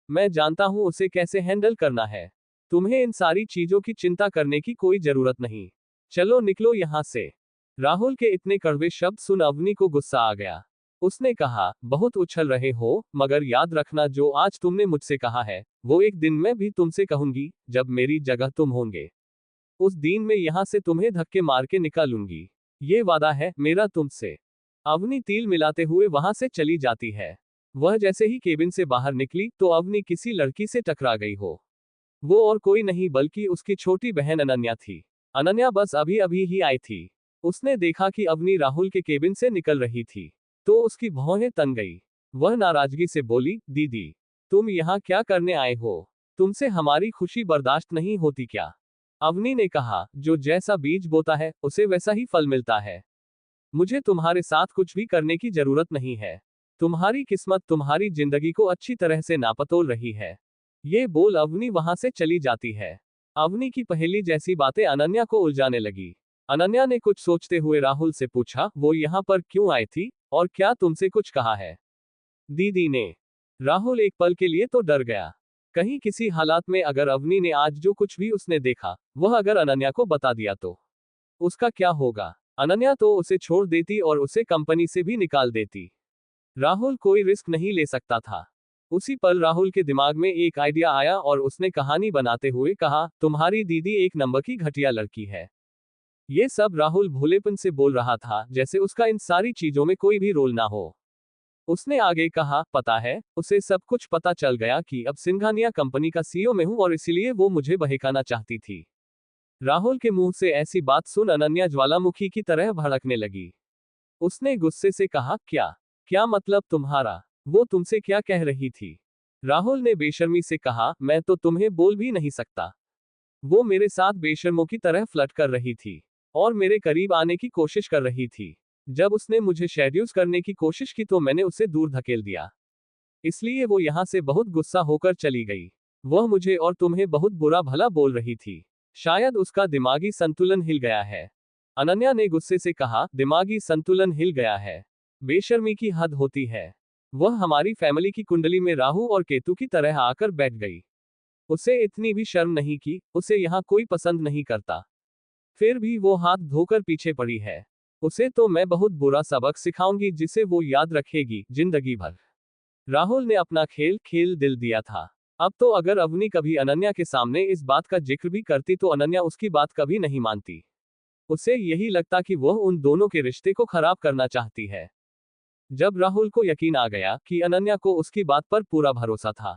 मैं जानता हूं उसे कैसे हैंडल करना है। तुम्हें इन सारी चीजों की चिंता करने की कोई जरूरत नहीं। चलो निकलो यहां से। राहुल के इतने कड़वे शब्द सुन अवनी को गुस्सा आ गया। उसने कहा, बहुत उछल रहे हो, मगर याद रखना जो आज तुमने मुझसे कहा है वो एक दिन मैं भी तुमसे कहूंगी, जब मेरी जगह तुम होंगे। उस दिन मैं यहाँ से तुम्हें धक्के मार के निकालूंगी। ये वादा है मेरा तुमसे। अवनी तिल मिलाते हुए वहां से चली जाती है। वह जैसे ही केबिन से बाहर निकली तो अवनी किसी लड़की से टकरा गई हो। वो और कोई नहीं बल्कि उसकी छोटी बहन अनन्या थी। अनन्या बस अभी अभी ही आई थी। उसने देखा कि अवनी राहुल के केबिन से निकल रही थी तो उसकी भौहें तन गई। वह नाराजगी से बोली, दीदी तुम यहाँ क्या करने आए हो? तुमसे हमारी खुशी बर्दाश्त नहीं होती क्या? अवनी ने कहा, जो जैसा बीज बोता है उसे वैसा ही फल मिलता है। मुझे तुम्हारे साथ कुछ भी करने की जरूरत नहीं है। तुम्हारी किस्मत तुम्हारी जिंदगी को अच्छी तरह से नापतोल रही है। ये बोल अवनी वहां से चली जाती है। अवनी की पहेली जैसी बातें अनन्या को उलझाने लगी। अनन्या ने कुछ सोचते हुए राहुल से पूछा, वो यहाँ पर क्यों आई थी और क्या तुमसे कुछ कहा है? दीदी ने। राहुल एक पल के लिए तो डर गया। कहीं किसी हालात में अगर अवनी ने आज जो कुछ भी उसने देखा वह अगर अनन्या को बता दिया तो उसका क्या होगा? अनन्या तो उसे छोड़ देती और उसे कंपनी से भी निकाल देती। राहुल कोई रिस्क नहीं ले सकता था। उसी पल राहुल के दिमाग में एक आइडिया आया और उसने कहानी बनाते हुए कहा, तुम्हारी दीदी एक नंबर की घटिया लड़की है। ये सब राहुल भोलेपन से बोल रहा था जैसे उसका इन सारी चीजों में कोई भी रोल ना हो। उसने आगे कहा, पता है उसे सब कुछ पता चल गया कि अब सिंघानिया कंपनी का सीईओ मैं हूं और इसीलिए वो मुझे बहकाना चाहती थी। राहुल के मुंह से ऐसी बात सुन अनन्या ज्वालामुखी की तरह भड़कने लगी। उसने गुस्से से कहा, क्या क्या मतलब तुम्हारा? वो तुमसे क्या कह रही थी? राहुल ने बेशर्मी से कहा, मैं तो तुम्हें बोल भी नहीं सकता। वो मेरे साथ बेशर्मों की तरह फ्लर्ट कर रही थी और मेरे करीब आने की कोशिश कर रही थी। जब उसने मुझे शेड्यूस करने की कोशिश की तो मैंने उसे दूर धकेल दिया। इसलिए वो यहाँ से बहुत गुस्सा होकर चली गई। वह मुझे और तुम्हें बहुत बुरा भला बोल रही थी। शायद उसका दिमागी संतुलन हिल गया है। अनन्या ने गुस्से से कहा, दिमागी संतुलन हिल गया है? बेशर्मी की हद होती है। वह हमारी फैमिली की कुंडली में राहु और केतु की तरह आकर बैठ गई। उसे इतनी भी शर्म नहीं की, उसे यहाँ कोई पसंद नहीं करता। फिर भी वो हाथ धोकर पीछे पड़ी है। उसे तो मैं बहुत बुरा सबक सिखाऊंगी जिसे वो याद रखेगी जिंदगी भर। राहुल ने अपना खेल खेल दिल दिया था। अब तो अगर अवनी कभी अनन्या के सामने इस बात का जिक्र भी करती तो अनन्या उसकी बात कभी नहीं मानती। उसे यही लगता कि वह उन दोनों के रिश्ते को खराब करना चाहती है। जब राहुल को यकीन आ गया कि अनन्या को उसकी बात पर पूरा भरोसा था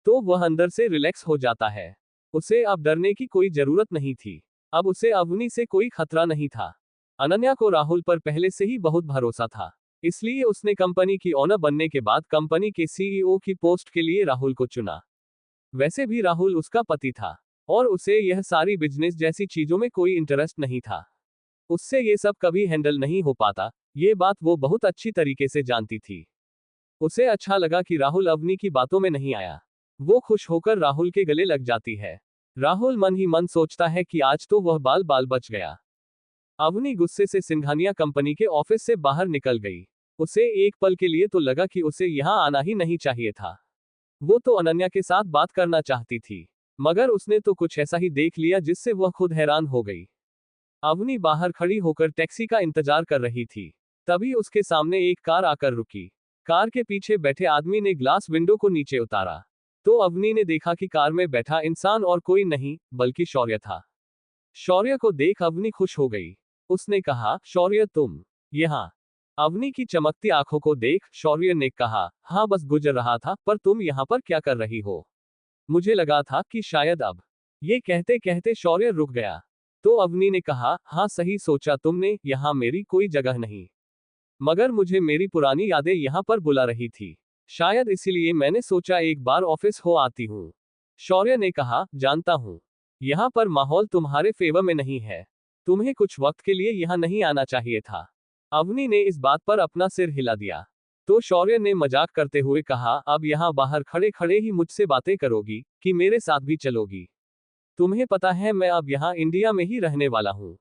तो वह अंदर से रिलैक्स हो जाता है। उसे अब डरने की कोई जरूरत नहीं थी। अब उसे अवनी से कोई खतरा नहीं था। अनन्या को राहुल पर पहले से ही बहुत भरोसा था। इसलिए उसने कंपनी की ओनर बनने के बाद कंपनी के सीईओ की पोस्ट के लिए राहुल को चुना। वैसे भी राहुल उसका पति था और उसे यह सारी बिजनेस जैसी चीजों में कोई इंटरेस्ट नहीं था। उससे ये सब कभी हैंडल नहीं हो पाता, ये बात वो बहुत अच्छी तरीके से जानती थी। उसे अच्छा लगा कि राहुल अवनी की बातों में नहीं आया। वो खुश होकर राहुल के गले लग जाती है। राहुल मन ही मन सोचता है कि आज तो वह बाल बाल बच गया। अवनी गुस्से से सिंघानिया कंपनी के ऑफिस से बाहर निकल गई। उसे एक पल के लिए तो लगा कि उसे यहाँ आना ही नहीं चाहिए था। वो तो अनन्या के साथ बात करना चाहती थी, मगर उसने तो कुछ ऐसा ही देख लिया जिससे वह खुद हैरान हो गई। अवनी बाहर खड़ी होकर टैक्सी का इंतजार कर रही थी। तभी उसके सामने एक कार आकर रुकी। कार के पीछे बैठे आदमी ने ग्लास विंडो को नीचे उतारा तो अवनी ने देखा कि कार में बैठा इंसान और कोई नहीं बल्कि शौर्य था। शौर्य को देख अवनी खुश हो गई। उसने कहा, शौर्य तुम यहाँ? अवनी की चमकती आंखों को देख शौर्य ने कहा, हाँ बस गुजर रहा था, पर तुम यहाँ पर क्या कर रही हो? मुझे लगा था कि शायद अब। ये कहते कहते शौर्य रुक गया। तो अवनी ने कहा, हाँ सही सोचा तुमने, यहाँ मेरी कोई जगह नहीं, मगर मुझे मेरी पुरानी यादें यहाँ पर बुला रही थी। शायद इसीलिए मैंने सोचा एक बार ऑफिस हो आती हूँ। शौर्य ने कहा, जानता हूँ यहाँ पर माहौल तुम्हारे फेवर में नहीं है। तुम्हें कुछ वक्त के लिए यहाँ नहीं आना चाहिए था। अवनी ने इस बात पर अपना सिर हिला दिया। तो शौर्य ने मजाक करते हुए कहा, अब यहाँ बाहर खड़े खड़े ही मुझसे बातें करोगी कि मेरे साथ भी चलोगी? तुम्हें पता है मैं अब यहाँ इंडिया में ही रहने वाला हूँ।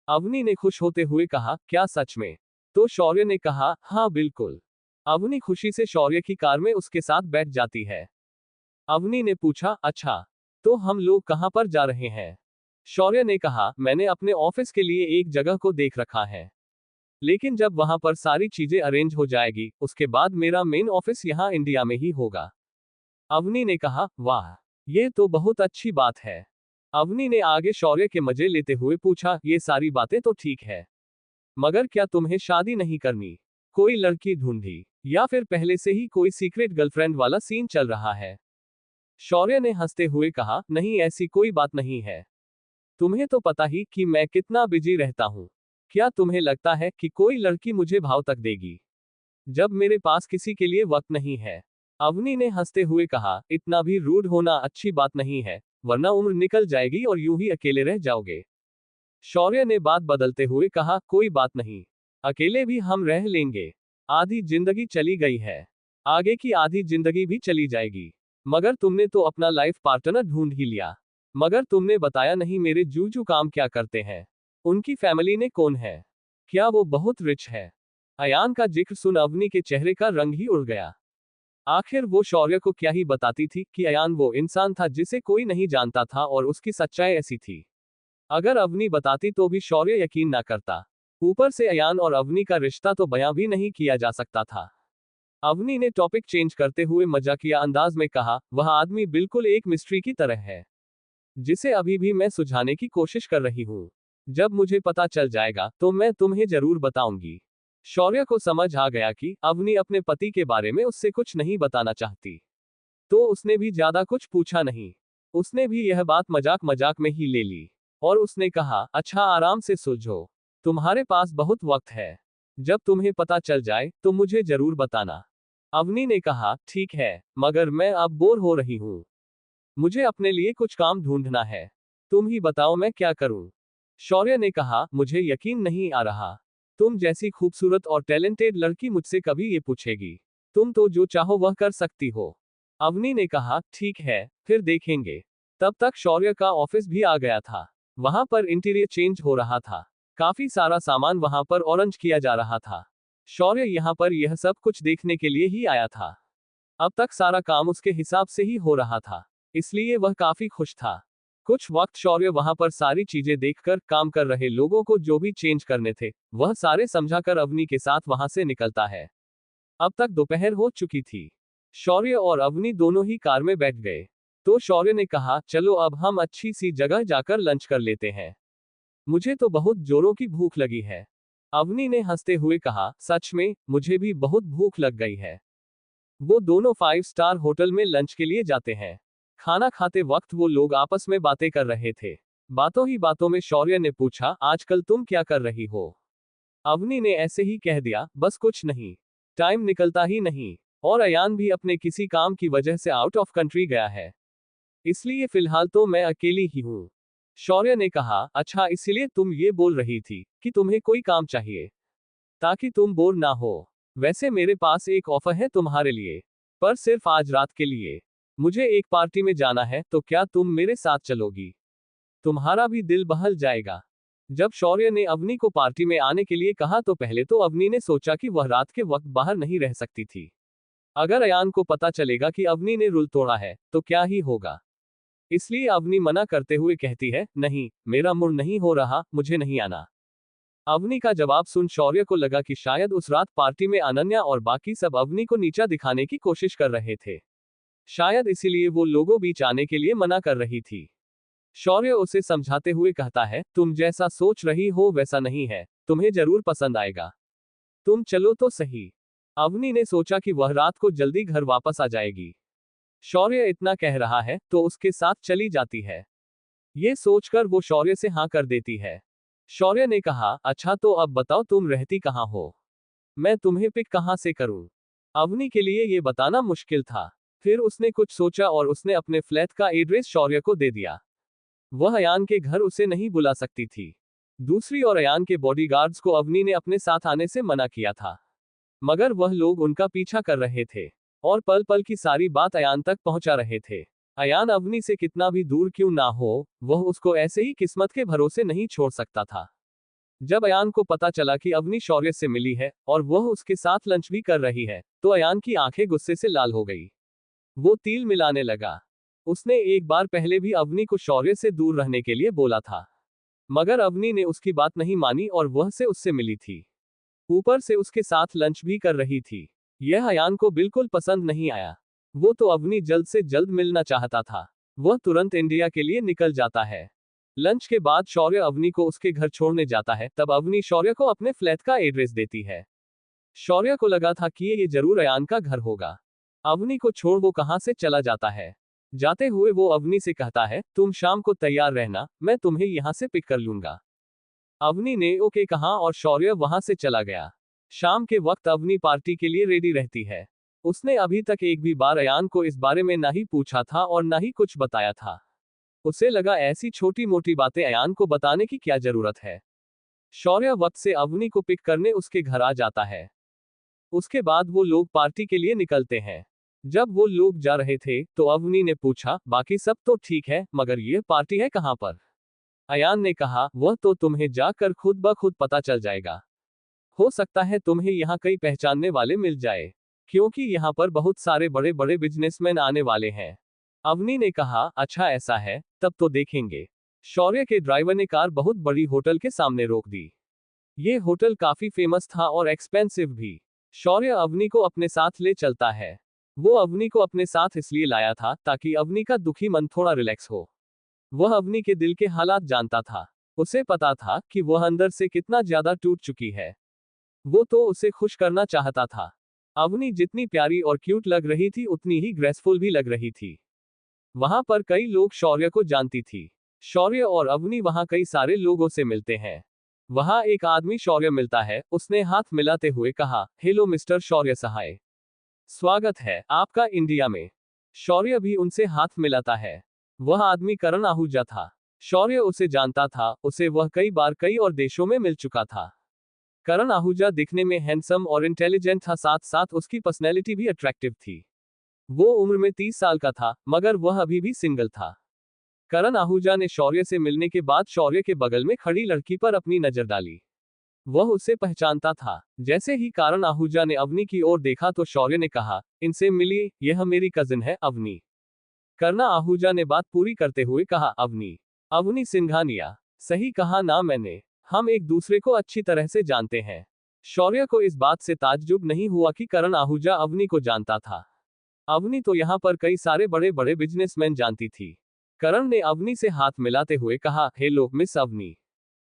अवनी ने खुश होते हुए कहा, क्या सच में? तो शौर्य ने कहा, हाँ बिल्कुल। अवनी खुशी से शौर्य की कार में उसके साथ बैठ जाती है। अवनी ने पूछा, अच्छा तो हम लोग कहाँ पर जा रहे हैं? शौर्य ने कहा, मैंने अपने ऑफिस के लिए एक जगह को देख रखा है, लेकिन जब वहां पर सारी चीजें अरेंज हो जाएगी उसके बाद मेरा मेन ऑफिस यहाँ इंडिया में ही होगा। अवनी ने कहा, वाह ये तो बहुत अच्छी बात है। अवनी ने आगे शौर्य के मजे लेते हुए पूछा, ये सारी बातें तो ठीक है, मगर क्या तुम्हें शादी नहीं करनी? कोई लड़की ढूंढी, या फिर पहले से ही कोई सीक्रेट गर्लफ्रेंड वाला सीन चल रहा है? शौर्य ने हंसते हुए कहा, नहीं ऐसी कोई बात नहीं है। तुम्हें तो पता ही कि मैं कितना बिजी रहता हूँ। क्या तुम्हें लगता है कि कोई लड़की मुझे भाव तक देगी, जब मेरे पास किसी के लिए वक्त नहीं है? अवनी ने हंसते हुए कहा, इतना भी रूड होना अच्छी बात नहीं है, वरना उम्र निकल जाएगी और यूं ही अकेले रह जाओगे। शौर्य ने बात बदलते हुए कहा, कोई बात नहीं, अकेले भी हम रह लेंगे। आधी जिंदगी चली गई है, आगे की आधी जिंदगी भी चली जाएगी। मगर तुमने तो अपना लाइफ पार्टनर ढूंढ ही लिया, मगर तुमने बताया नहीं मेरे जूजू काम क्या करते हैं, उनकी फैमिली ने कौन है, क्या वो बहुत रिच है? अयान का जिक्र सुन अवनी के चेहरे का रंग ही उड़ गया। आखिर वो शौर्य को क्या ही बताती थी कि अयान वो इंसान था जिसे कोई नहीं जानता था और उसकी सच्चाई ऐसी थी। अगर अवनी बताती तो भी शौर्य यकीन ना करता। ऊपर से अयान और अवनी का रिश्ता तो बयां भी नहीं किया जा सकता था। अवनी ने टॉपिक चेंज करते हुए मजाकिया अंदाज में कहा, वह आदमी बिल्कुल एक मिस्ट्री की तरह है, जिसे अभी भी मैं सुलझाने की कोशिश कर रही हूँ। जब मुझे पता चल जाएगा तो मैं तुम्हें जरूर बताऊंगी। शौर्य को समझ आ गया कि अवनी अपने पति के बारे में उससे कुछ नहीं बताना चाहती, तो उसने भी ज्यादा कुछ पूछा नहीं। उसने भी यह बात मजाक मजाक में ही ले ली और उसने कहा, अच्छा आराम से सुलझो, तुम्हारे पास बहुत वक्त है, जब तुम्हें पता चल जाए तो मुझे जरूर बताना। अवनी ने कहा, ठीक है, मगर मैं अब बोर हो रही हूँ, मुझे अपने लिए कुछ काम ढूंढना है, तुम ही बताओ मैं क्या करूं? शौर्य ने कहा, मुझे यकीन नहीं आ रहा, तुम जैसी खूबसूरत और टैलेंटेड लड़की मुझसे कभी ये पूछेगी। तुम तो जो चाहो वह कर सकती हो। अवनी ने कहा, ठीक है, फिर देखेंगे। तब तक शौर्य का ऑफिस भी आ गया था। वहां पर इंटीरियर चेंज हो रहा था, काफी सारा सामान वहां पर ऑरेंज किया जा रहा था। शौर्य यहाँ पर यह सब कुछ देखने के लिए ही आया था। अब तक सारा काम उसके हिसाब से ही हो रहा था, इसलिए वह काफी खुश था। कुछ वक्त शौर्य वहां पर सारी चीजें देखकर काम कर रहे लोगों को जो भी चेंज करने थे वह सारे समझाकर अवनी के साथ वहां से निकलता है। अब तक दोपहर हो चुकी थी। शौर्य और अवनी दोनों ही कार में बैठ गए। तो शौर्य ने कहा, चलो अब हम अच्छी सी जगह जाकर लंच कर लेते हैं, मुझे तो बहुत जोरों की भूख लगी है। अवनी ने हंसते हुए कहा, सच में मुझे भी बहुत भूख लग गई है। वो दोनों 5 स्टार होटल में लंच के लिए जाते हैं। खाना खाते वक्त वो लोग आपस में बातें कर रहे थे। बातों ही बातों में शौर्य ने पूछा, आजकल तुम क्या कर रही हो? अवनी ने ऐसे ही कह दिया, बस कुछ नहीं, टाइम निकलता ही नहीं, और अयान भी अपने किसी काम की वजह से आउट ऑफ कंट्री गया है, इसलिए फिलहाल तो मैं अकेली ही हूँ। शौर्य ने कहा, अच्छा इसलिए तुम ये बोल रही थी कि तुम्हें कोई काम चाहिए ताकि तुम बोर ना हो। वैसे मेरे पास एक ऑफर है तुम्हारे लिए, पर सिर्फ आज रात के लिए। मुझे एक पार्टी में जाना है, तो क्या तुम मेरे साथ चलोगी? तुम्हारा भी दिल बहल जाएगा। जब शौर्य ने अवनी को पार्टी में आने के लिए कहा तो पहले तो अवनी ने सोचा कि वह रात के वक्त बाहर नहीं रह सकती थी। अगर अयान को पता चलेगा कि अवनी ने रूल तोड़ा है तो क्या ही होगा। इसलिए अवनी मना करते हुए कहती है, नहीं, मेरा मूड नहीं हो रहा, मुझे नहीं आना। अवनी का जवाब सुन शौर्य को लगा कि शायद उस रात पार्टी में अनन्या और बाकी सब अवनी को नीचा दिखाने की कोशिश कर रहे थे। शायद इसीलिए वो लोगों बीच आने के लिए मना कर रही थी। शौर्य उसे समझाते हुए कहता है, तुम जैसा सोच रही हो वैसा नहीं है, तुम्हें जरूर पसंद आएगा, तुम चलो तो सही। अवनी ने सोचा कि वह रात को जल्दी घर वापस आ जाएगी। शौर्य इतना कह रहा है तो उसके साथ चली जाती है। ये सोचकर वो शौर्य से हाँ कर देती है। शौर्य ने कहा, अच्छा तो अब बताओ तुम रहती कहाँ हो, मैं तुम्हें पिक कहाँ से करूं? अवनी के लिए ये बताना मुश्किल था। फिर उसने कुछ सोचा और उसने अपने फ्लैट का एड्रेस शौर्य को दे दिया। वह अयान के घर उसे नहीं बुला सकती थी। दूसरी ओर अयान के बॉडीगार्ड्स को अवनी ने अपने साथ आने से मना किया था, मगर वह लोग उनका पीछा कर रहे थे और पल पल की सारी बात अयान तक पहुंचा रहे थे। अयान अवनी से कितना भी दूर क्यों ना हो, वह उसको ऐसे ही किस्मत के भरोसे नहीं छोड़ सकता था। जब अयान को पता चला कि अवनी शौर्य से मिली है और वह उसके साथ लंच भी कर रही है, तो अयान की आंखें गुस्से से लाल हो गई। वो तिल मिलाने लगा। उसने एक बार पहले भी अवनी को शौर्य से दूर रहने के लिए बोला था, मगर अवनी ने उसकी बात नहीं मानी और वह से उससे मिली थी। ऊपर से उसके साथ लंच भी कर रही थी। यह अयान को बिल्कुल पसंद नहीं आया। वो तो अवनी जल्द से जल्द मिलना चाहता था। वह तुरंत इंडिया के लिए निकल जाता है। लंच के बाद शौर्य अवनी को उसके घर छोड़ने जाता है, तब अवनी शौर्य को अपने फ्लैट का एड्रेस देती है। शौर्य को लगा था कि ये जरूर अयान का घर होगा। अवनी को छोड़ वो कहां से चला जाता है। जाते हुए वो अवनी से कहता है, तुम शाम को तैयार रहना, मैं तुम्हें यहां से पिक कर लूंगा। अवनी ने ओके कहा और शौर्य वहां से चला गया। शाम के वक्त अवनी पार्टी के लिए रेडी रहती है। उसने अभी तक एक भी बार अयान को इस बारे में ना ही पूछा था और ना ही कुछ बताया था। उसे लगा ऐसी छोटी मोटी बातें अयान को बताने की क्या जरूरत है। शौर्य वक्त से अवनी को पिक करने उसके घर आ जाता है। उसके बाद वो लोग पार्टी के लिए निकलते हैं। जब वो लोग जा रहे थे तो अवनी ने पूछा, बाकी सब तो ठीक है, मगर ये पार्टी है कहां पर? अयान ने कहा, वह तो तुम्हें जाकर खुद ब खुद पता चल जाएगा। हो सकता है तुम्हें यहाँ कई पहचानने वाले मिल जाए, क्योंकि यहाँ पर बहुत सारे बड़े बड़े बिजनेसमैन आने वाले हैं। अवनी ने कहा, अच्छा ऐसा है, तब तो देखेंगे। शौर्य के ड्राइवर ने कार बहुत बड़ी होटल के सामने रोक दी। ये होटल काफी फेमस था और एक्सपेंसिव भी। शौर्य अवनी को अपने साथ ले चलता है। वो अवनी को अपने साथ इसलिए लाया था ताकि अवनी का दुखी मन थोड़ा रिलैक्स हो। वह अवनी के दिल के हालात जानता था। उसे पता था कि वह अंदर से कितना ज्यादा टूट चुकी है। वो तो उसे खुश करना चाहता था। अवनी जितनी प्यारी और क्यूट लग रही थी उतनी ही ग्रेसफुल भी लग रही थी। वहां पर कई लोग शौर्य को जानती थी। शौर्य और अवनी वहां कई सारे लोगों से मिलते हैं। वहां एक आदमी शौर्य मिलता है। उसने हाथ मिलाते हुए कहा, हेलो मिस्टर शौर्य सहाय, स्वागत है आपका इंडिया में। शौर्य भी उनसे हाथ मिलाता है। वह आदमी करण आहूजा था। शौर्य उसे जानता था, उसे वह कई बार कई और देशों में मिल चुका था। करण आहूजा दिखने में हैंडसम और इंटेलिजेंट था, साथ साथ उसकी पर्सनैलिटी भी अट्रैक्टिव थी। वो उम्र में 30 साल का था, मगर वह अभी भी सिंगल था। करण आहूजा ने शौर्य से मिलने के बाद शौर्य के बगल में खड़ी लड़की पर अपनी नजर डाली। वह उसे पहचानता था। जैसे ही करण आहूजा ने अवनी की ओर देखा तो शौर्य ने कहा, इनसे मिलिए, यह मेरी कजिन है अवनी। करण आहूजा ने बात पूरी करते हुए कहा, अवनी? अवनी सिंघानिया। सही कहा ना मैंने। हम एक दूसरे को अच्छी तरह से जानते हैं। शौर्य को इस बात से ताज्जुब नहीं हुआ कि करण आहूजा अवनी को जानता था। अवनी तो यहाँ पर कई सारे बड़े बड़े बिजनेसमैन जानती थी। करण ने अवनी से हाथ मिलाते हुए कहा, हेलो मिस अवनी,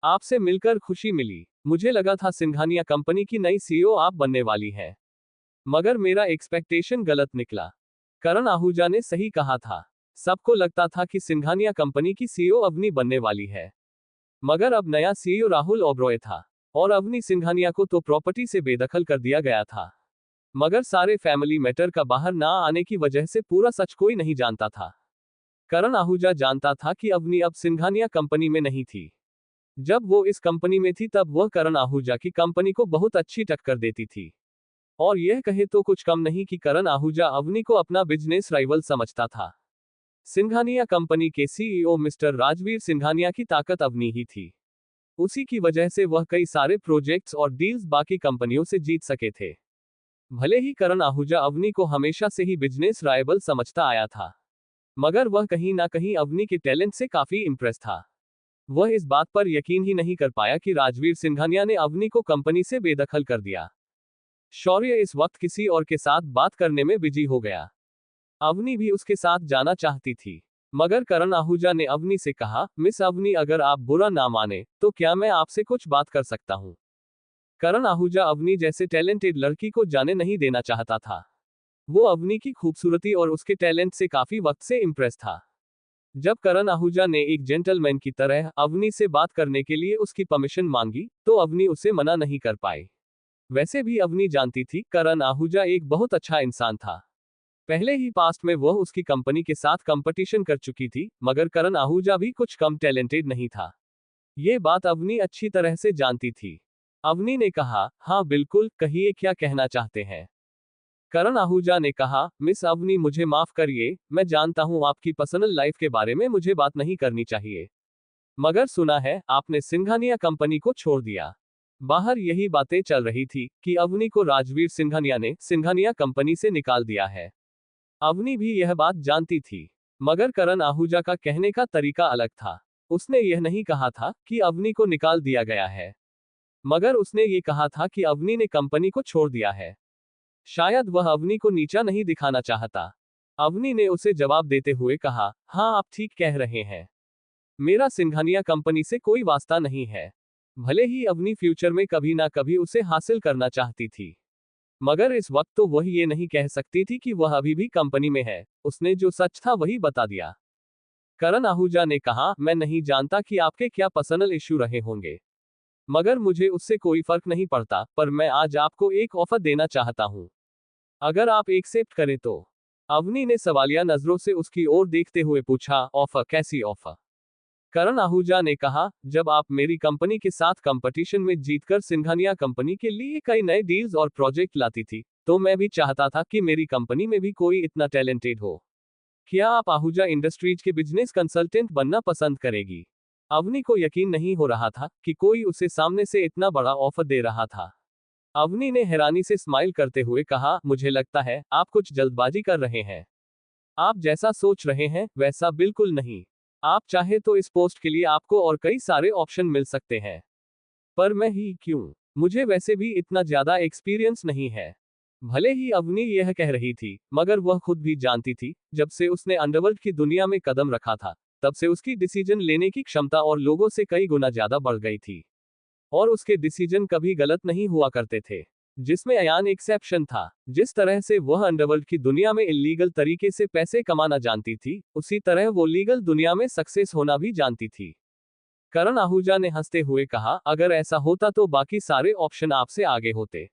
आपसे मिलकर खुशी मिली। मुझे लगा था सिंघानिया कंपनी की नई सीईओ आप बनने वाली हैं, मगर मेरा एक्सपेक्टेशन गलत निकला। करण आहूजा ने सही कहा था। सबको लगता था कि सिंघानिया कंपनी की सीईओ अवनी बनने वाली है, मगर अब नया सीईओ राहुल ओबरॉय था और अवनी सिंघानिया को तो प्रॉपर्टी से बेदखल कर दिया गया था। मगर सारे फैमिली मैटर का बाहर ना आने की वजह से पूरा सच कोई नहीं जानता था। करण आहूजा जानता था कि अवनी अब सिंघानिया कंपनी में नहीं थी। जब वो इस कंपनी में थी तब वह करण आहूजा की कंपनी को बहुत अच्छी टक्कर देती थी। और यह कहे तो कुछ कम नहीं कि करण आहूजा अवनी को अपना बिजनेस राइवल समझता था। सिंघानिया कंपनी के सीईओ मिस्टर राजवीर सिंघानिया की ताकत अवनी ही थी। उसी की वजह से वह कई सारे प्रोजेक्ट्स और डील्स बाकी कंपनियों से जीत सके थे। भले ही करण आहूजा अवनी को हमेशा से ही बिजनेस राइवल समझता आया था, मगर वह कहीं ना कहीं अवनी के टैलेंट से काफी इंप्रेस था। वह इस बात पर यकीन ही नहीं कर पाया कि राजवीर सिंघानिया ने अवनी को कंपनी से बेदखल कर दिया। शौर्य इस वक्त किसी और के साथ बात करने में बिजी हो गया। अवनी भी उसके साथ जाना चाहती थी, मगर करण आहूजा ने अवनी से कहा, मिस अवनी, अगर आप बुरा ना माने तो क्या मैं आपसे कुछ बात कर सकता हूं? करण आहूजा अवनी जैसे टैलेंटेड लड़की को जाने नहीं देना चाहता था। वो अवनी की खूबसूरती और उसके टैलेंट से काफी वक्त से इंप्रेस था। जब करण आहूजा ने एक जेंटलमैन की तरह अवनी से बात करने के लिए उसकी परमिशन मांगी तो अवनी उसे मना नहीं कर पाई। वैसे भी अवनी जानती थी करण आहूजा एक बहुत अच्छा इंसान था। पहले ही पास्ट में वह उसकी कंपनी के साथ कंपटीशन कर चुकी थी, मगर करण आहूजा भी कुछ कम टैलेंटेड नहीं था। ये बात अवनी अच्छी तरह से जानती थी। अवनी ने कहा, हाँ बिल्कुल, कहिए क्या कहना चाहते हैं? करण आहूजा ने कहा, मिस अवनी, मुझे माफ करिए, मैं जानता हूँ आपकी पर्सनल लाइफ के बारे में मुझे बात नहीं करनी चाहिए, मगर सुना है आपने सिंघानिया कंपनी को छोड़ दिया। बाहर यही बातें चल रही थी कि अवनी को राजवीर सिंघानिया ने सिंघानिया कंपनी से निकाल दिया है। अवनी भी यह बात जानती थी, मगर करण आहूजा का कहने का तरीका अलग था। उसने यह नहीं कहा था कि अवनी को निकाल दिया गया है, मगर उसने ये कहा था कि अवनी ने कंपनी को छोड़ दिया है। शायद वह अवनी को नीचा नहीं दिखाना चाहता। अवनी ने उसे जवाब देते हुए कहा, हाँ आप ठीक कह रहे हैं, मेरा सिंघानिया कंपनी से कोई वास्ता नहीं है। भले ही अवनी फ्यूचर में कभी ना कभी उसे हासिल करना चाहती थी, मगर इस वक्त तो वह ये नहीं कह सकती थी कि वह अभी भी कंपनी में है। उसने जो सच था वही बता दिया। करण आहूजा ने कहा, मैं नहीं जानता कि आपके क्या पर्सनल इश्यू रहे होंगे, मगर मुझे उससे कोई फर्क नहीं पड़ता, पर मैं आज आपको एक ऑफर देना चाहता हूं, अगर आप एक्सेप्ट करें तो। अवनी ने सवालिया नजरों से उसकी ओर देखते हुए पूछा, ऑफर? कैसी ऑफर? करण आहूजा ने कहा, जब आप मेरी कंपनी के साथ कंपटीशन में जीतकर सिंघानिया कंपनी के लिए कई नए डील्स और प्रोजेक्ट लाती थी, तो मैं भी चाहता था कि मेरी कंपनी में भी कोई इतना टैलेंटेड हो। क्या आप आहूजा इंडस्ट्रीज के बिजनेस कंसल्टेंट बनना पसंद करेगी? अवनी को यकीन नहीं हो रहा था कि कोई उसे सामने से इतना बड़ा ऑफर दे रहा था। अवनी ने हैरानी से स्माइल करते हुए कहा, मुझे लगता है आप कुछ जल्दबाजी कर रहे हैं। आप जैसा सोच रहे हैं वैसा बिल्कुल नहीं। आप चाहे तो इस पोस्ट के लिए आपको और कई सारे ऑप्शन मिल सकते हैं, पर मैं ही क्यों? मुझे वैसे भी इतना ज्यादा एक्सपीरियंस नहीं है। भले ही अवनी यह कह रही थी, मगर वह खुद भी जानती थी, जब से उसने अंडरवर्ल्ड की दुनिया में कदम रखा था, तब से उसकी डिसीजन लेने की क्षमता और लोगों से कई गुना ज्यादा बढ़ गई थी। और उसके डिसीजन कभी गलत नहीं हुआ करते थे, जिसमें अयान एक्सेप्शन था। जिस तरह से वह अंडरवर्ल्ड की दुनिया में इलीगल तरीके से पैसे कमाना जानती थी, उसी तरह वो लीगल दुनिया में सक्सेस होना भी जानती थी। करण आहूजा ने हंसते हुए कहा, अगर ऐसा होता तो बाकी सारे ऑप्शन आपसे आगे होते।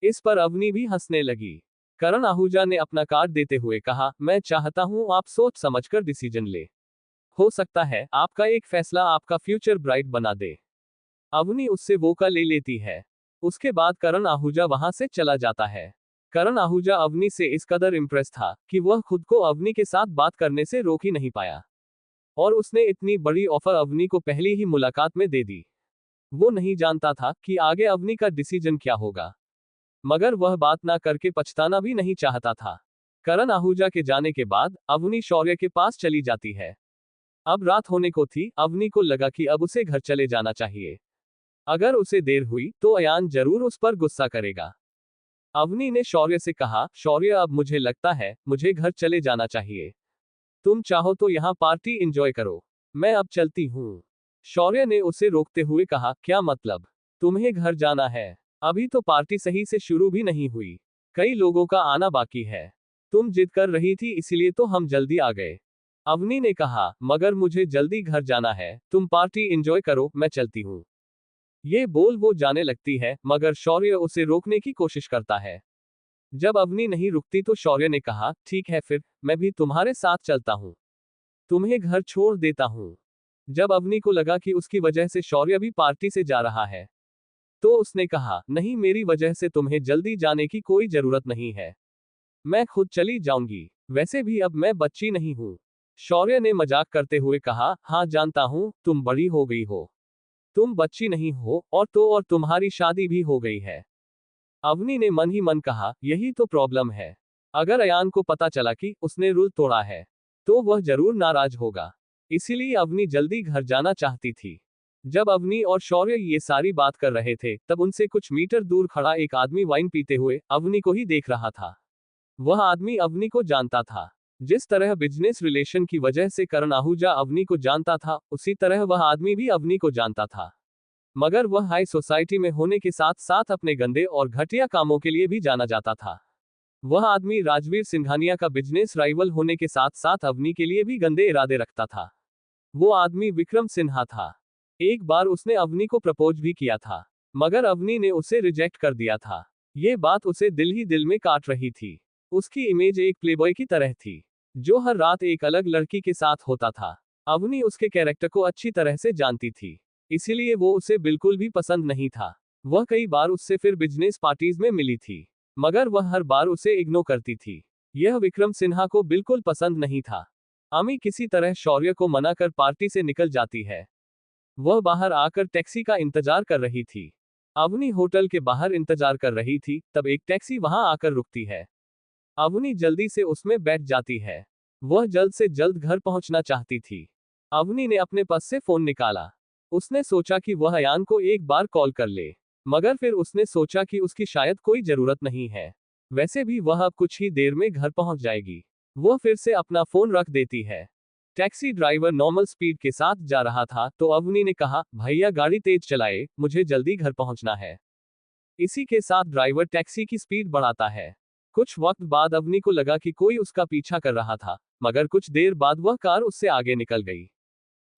इस पर अवनी भी हंसने लगी। करण आहूजा ने अपना कार्ड देते हुए कहा, मैं चाहता हूं आप सोच समझकर डिसीजन ले। हो सकता है आपका एक फैसला आपका फ्यूचर ब्राइट बना दे। अवनी उससे वो का ले लेती है। उसके बाद करण आहूजा वहां से चला जाता है। करण आहूजा अवनी से इस कदर इम्प्रेस था कि वह खुद को अवनी के साथ बात करने से रोक ही नहीं पाया, और उसने इतनी बड़ी ऑफर अवनी को पहली ही मुलाकात में दे दी। वो नहीं जानता था कि आगे अवनी का डिसीजन क्या होगा, मगर वह बात ना करके पछताना भी नहीं चाहता था। करण आहूजा के जाने के बाद अवनी शौर्य के पास चली जाती है। अब रात होने को थी। अवनी को लगा कि अब उसे घर चले जाना चाहिए। अगर उसे देर हुई तो अयान जरूर उस पर गुस्सा करेगा। अवनी ने शौर्य से कहा, शौर्य अब मुझे लगता है मुझे घर चले जाना चाहिए। तुम चाहो तो यहाँ पार्टी एंजॉय करो, मैं अब चलती हूँ। शौर्य ने उसे रोकते हुए कहा, क्या मतलब? तुम्हें घर जाना है? अभी तो पार्टी सही से शुरू भी नहीं हुई, कई लोगों का आना बाकी है। तुम जिद कर रही थी इसलिए तो हम जल्दी आ गए। अवनी ने कहा, मगर मुझे जल्दी घर जाना है, तुम पार्टी एंजॉय करो, मैं चलती हूँ। ये बोल वो जाने लगती है, मगर शौर्य उसे रोकने की कोशिश करता है। जब अवनी नहीं रुकती तो शौर्य ने कहा, ठीक है फिर, मैं भी तुम्हारे साथ चलता हूँ, तुम्हें घर छोड़ देता हूँ। जब अवनी को लगा कि उसकी वजह से शौर्य भी पार्टी से जा रहा है, तो उसने कहा, नहीं, मेरी वजह से तुम्हें जल्दी जाने की कोई जरूरत नहीं है, मैं खुद चली जाऊंगी। वैसे भी अब मैं बच्ची नहीं हूँ। शौर्य ने मजाक करते हुए कहा, हाँ जानता हूँ, तुम बड़ी हो गई हो, तुम बच्ची नहीं हो, और तुम्हारी शादी भी हो गई है। अवनी ने मन ही मन कहा, यही तो प्रॉब्लम है। अगर अयान को पता चला कि उसने रूल तोड़ा है, तो वह जरूर नाराज होगा। इसीलिए अवनी जल्दी घर जाना चाहती थी। जब अवनी और शौर्य ये सारी बात कर रहे थे, तब उनसे कुछ मीटर दूर खड़ा एक आदमी वाइन पीते हुए अवनी को ही देख रहा था। वह आदमी अवनी को जानता था। जिस तरह बिजनेस रिलेशन की वजह से करण आहूजा अवनी को जानता था, उसी तरह वह आदमी भी अवनी को जानता था। मगर वह हाई सोसाइटी में होने के साथ साथ अपने गंदे और घटिया कामों के लिए भी जाना जाता था। वह आदमी राजवीर सिंघानिया का बिजनेस राइवल होने के साथ साथ अवनी के लिए भी गंदे इरादे रखता था। वो आदमी विक्रम सिन्हा था। एक बार उसने अवनी को प्रपोज भी किया था, मगर अवनी ने उसे रिजेक्ट कर दिया था। ये बात उसे दिल ही दिल में काट रही थी। उसकी इमेज एक प्लेबॉय की तरह थी, जो हर रात एक अलग लड़की के साथ होता था। अवनी उसके कैरेक्टर को अच्छी तरह से जानती थी, इसीलिए वो उसे बिल्कुल भी पसंद नहीं था। वह कई बार उससे फिर बिजनेस पार्टीज में मिली थी, मगर वह हर बार उसे इग्नोर करती थी। यह विक्रम सिन्हा को बिल्कुल पसंद नहीं था। अमी किसी तरह शौर्य को मना कर पार्टी से निकल जाती है। वह बाहर आकर टैक्सी का इंतजार कर रही थी। अवनी होटल के बाहर इंतजार कर रही थी, तब एक टैक्सी वहां आकर रुकती है। अवनी जल्दी से उसमें बैठ जाती है। वह जल्द से जल्द घर पहुंचना चाहती थी। अवनी ने अपने पर्स से फोन निकाला। उसने सोचा कि वह अयान को एक बार कॉल कर ले, मगर फिर उसने सोचा कि उसकी शायद कोई जरूरत नहीं है। वैसे भी वह अब कुछ ही देर में घर पहुंच जाएगी। वह फिर से अपना फोन रख देती है। टैक्सी ड्राइवर नॉर्मल स्पीड के साथ जा रहा था तो अवनी ने कहा, भैया गाड़ी तेज चलाए, मुझे जल्दी घर पहुंचना है। इसी के साथ ड्राइवर टैक्सी की स्पीड बढ़ाता है। कुछ वक्त बाद अवनी को लगा कि कोई उसका पीछा कर रहा था, मगर कुछ देर बाद वह कार उससे आगे निकल गई।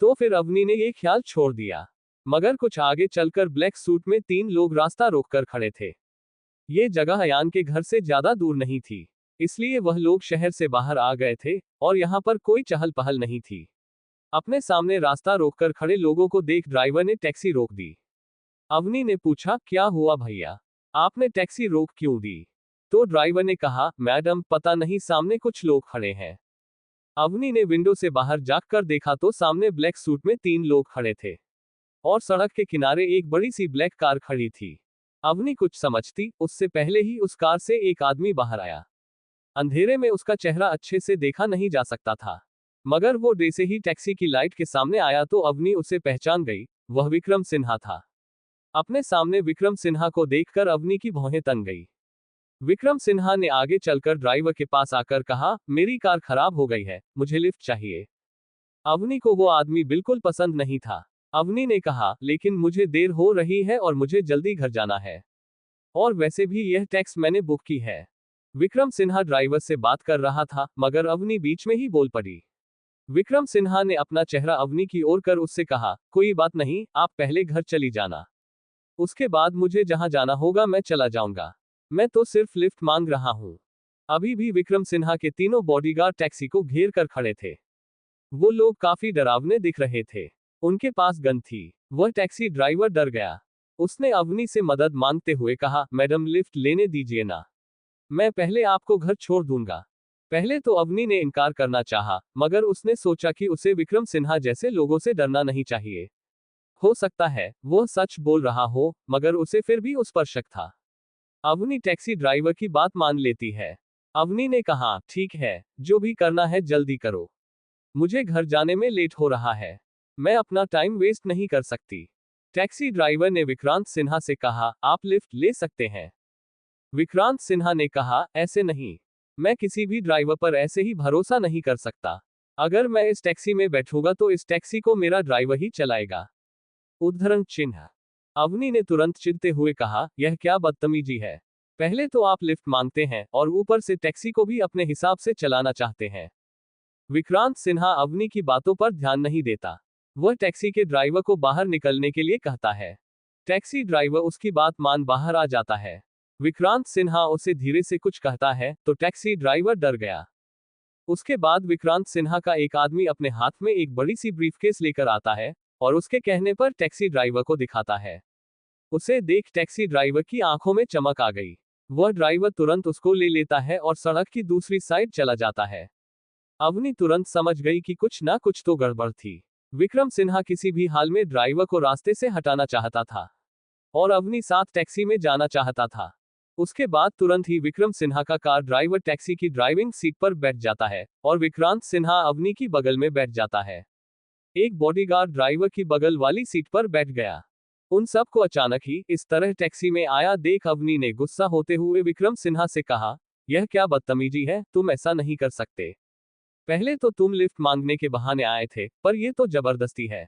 तो फिर अवनी ने ये ख्याल छोड़ दिया। मगर कुछ आगे चलकर ब्लैक सूट में 3 लोग रास्ता रोककर खड़े थे। ये जगह अयान के घर से ज्यादा दूर नहीं थी, इसलिए वह लोग शहर से बाहर आ गए थे और यहाँ पर कोई चहल पहल नहीं थी। अपने सामने रास्ता रोककर खड़े लोगों को देख ड्राइवर ने टैक्सी रोक दी। अवनी ने पूछा, क्या हुआ भैया, आपने टैक्सी रोक क्यों दी? तो ड्राइवर ने कहा, मैडम पता नहीं सामने कुछ लोग खड़े हैं। अवनी ने विंडो से बाहर जाकर देखा तो सामने ब्लैक सूट में 3 लोग खड़े थे और सड़क के किनारे एक बड़ी सी ब्लैक कार खड़ी थी। अवनी कुछ समझती उससे पहले ही उस कार से एक आदमी बाहर आया। अंधेरे में उसका चेहरा अच्छे से देखा नहीं जा सकता था, मगर वो जैसे ही टैक्सी की लाइट के सामने आया तो अवनी उसे पहचान गई। वह विक्रम सिन्हा था। अपने सामने विक्रम सिन्हा को देखकर अवनी की भौहें तन गई। विक्रम सिन्हा ने आगे चलकर ड्राइवर के पास आकर कहा, मेरी कार खराब हो गई है, मुझे लिफ्ट चाहिए। अवनी को वो आदमी बिल्कुल पसंद नहीं था। अवनी ने कहा, लेकिन मुझे देर हो रही है और मुझे जल्दी घर जाना है, और वैसे भी यह टैक्सी मैंने बुक की है। विक्रम सिन्हा ड्राइवर से बात कर रहा था, मगर अवनी बीच में ही बोल पड़ी। विक्रम सिन्हा ने अपना चेहरा अवनी की ओर कर उससे कहा, कोई बात नहीं, आप पहले घर चली जाना, उसके बाद मुझे जहां जाना होगा मैं चला जाऊंगा, मैं तो सिर्फ लिफ्ट मांग रहा हूं। अभी भी विक्रम सिन्हा के तीनों बॉडीगार्ड टैक्सी को घेर कर खड़े थे। वो लोग काफी डरावने दिख रहे थे। उनके पास गन थी। वह टैक्सी ड्राइवर डर गया। उसने अवनी से मदद मांगते हुए कहा, मैडम लिफ्ट लेने दीजिए ना, मैं पहले आपको घर छोड़ दूंगा। पहले तो अवनी ने इनकार करना चाहा, मगर उसने सोचा कि उसे विक्रम सिन्हा जैसे लोगों से डरना नहीं चाहिए। हो सकता है वह सच बोल रहा हो, मगर उसे फिर भी उस पर शक था। अवनी टैक्सी ड्राइवर की बात मान लेती है। अवनी ने कहा, ठीक है, जो भी करना है जल्दी करो, मुझे घर जाने में लेट हो रहा है, मैं अपना टाइम वेस्ट नहीं कर सकती। टैक्सी ड्राइवर ने विक्रांत सिन्हा से कहा, आप लिफ्ट ले सकते हैं। विक्रांत सिन्हा ने कहा, ऐसे नहीं, मैं किसी भी ड्राइवर पर ऐसे ही भरोसा नहीं कर सकता। अगर मैं इस टैक्सी में बैठूंगा तो इस टैक्सी को मेरा ड्राइवर ही चलाएगा। उद्धरण चिन्ह। अवनी ने तुरंत चिढ़ते हुए कहा, यह क्या बदतमीजी है, पहले तो आप लिफ्ट मांगते हैं और ऊपर से टैक्सी को भी अपने हिसाब से चलाना चाहते हैं। विक्रांत सिन्हा अवनी की बातों पर ध्यान नहीं देता। वह टैक्सी के ड्राइवर को बाहर निकलने के लिए कहता है। टैक्सी ड्राइवर उसकी बात मान बाहर आ जाता है। विक्रांत सिन्हा उसे धीरे से कुछ कहता है तो टैक्सी ड्राइवर डर गया। उसके बाद विक्रांत सिन्हा का एक आदमी अपने हाथ में एक बड़ी सी ब्रीफकेस लेकर आता है और उसके कहने पर टैक्सी ड्राइवर को दिखाता है। उसे देख टैक्सी ड्राइवर की आंखों में चमक आ गई। वह ड्राइवर तुरंत उसको ले लेता है और सड़क की दूसरी साइड चला जाता है। अवनी तुरंत समझ गई कि कुछ ना कुछ तो गड़बड़ थी। विक्रम सिन्हा किसी भी हाल में ड्राइवर को रास्ते से हटाना चाहता था और अवनी साथ टैक्सी में जाना चाहता था। उसके बाद तुरंत ही विक्रम सिन्हा का कार ड्राइवर टैक्सी की ड्राइविंग सीट पर बैठ जाता है और विक्रांत सिन्हा अवनी की बगल में बैठ जाता है। एक बॉडीगार्ड ड्राइवर की बगल वाली सीट पर बैठ गया। उन सबको अचानक ही इस तरह टैक्सी में आया देख अवनी ने गुस्सा होते हुए विक्रम सिन्हा से कहा, यह क्या बदतमीजी है, तुम ऐसा नहीं कर सकते। पहले तो तुम लिफ्ट मांगने के बहाने आए थे, पर यह तो जबरदस्ती है।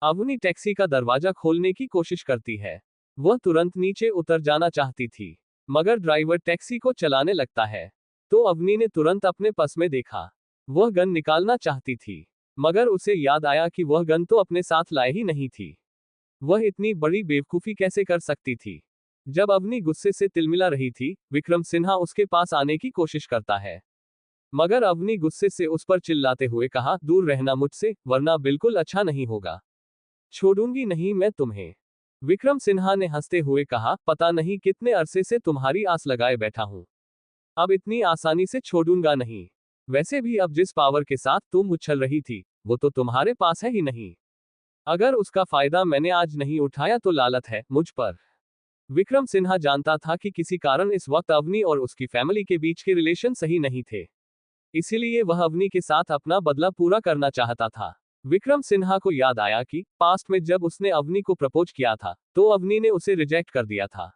अवनी टैक्सी का दरवाजा खोलने की कोशिश करती है। वह तुरंत नीचे उतर जाना चाहती थी, मगर ड्राइवर टैक्सी को चलाने लगता है। तो अवनी ने तुरंत अपने पर्स में देखा। वह गन निकालना चाहती थी, मगर उसे याद आया कि वह गन तो अपने साथ लाए ही नहीं थी। वह इतनी बड़ी बेवकूफी कैसे कर सकती थी। जब अवनी गुस्से से तिलमिला रही थी, विक्रम सिन्हा उसके पास आने की कोशिश करता है, मगर अवनी गुस्से से उस पर चिल्लाते हुए कहा, दूर रहना मुझसे, वरना बिल्कुल अच्छा नहीं होगा, छोड़ूंगी नहीं मैं तुम्हें। विक्रम सिन्हा ने हंसते हुए कहा, पता नहीं कितने अरसे से तुम्हारी आस लगाए बैठा हूं, अब इतनी आसानी से छोड़ूंगा नहीं। वैसे भी अब जिस पावर के साथ तुम उछल रही थी, वो तो तुम्हारे पास है ही नहीं। अगर उसका फायदा मैंने आज नहीं उठाया तो लालत है मुझ पर। विक्रम सिन्हा जानता था कि किसी कारण इस वक्त अवनी और उसकी फैमिली के बीच के रिलेशन सही नहीं थे, इसीलिए वह अवनी के साथ अपना बदला पूरा करना चाहता था। विक्रम सिन्हा को याद आया कि पास्ट में जब उसने अवनी को प्रपोज किया था तो अवनी ने उसे रिजेक्ट कर दिया था।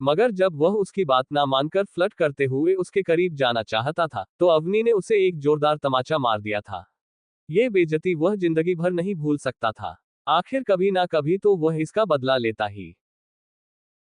मगर जब वह उसकी बात ना मानकर फ्लर्ट करते हुए उसके करीब जाना चाहता था, तो अवनी ने उसे एक जोरदार तमाचा मार दिया था। ये बेइज्जती वह जिंदगी भर नहीं भूल सकता था। आखिर कभी ना कभी तो वह इसका बदला लेता ही।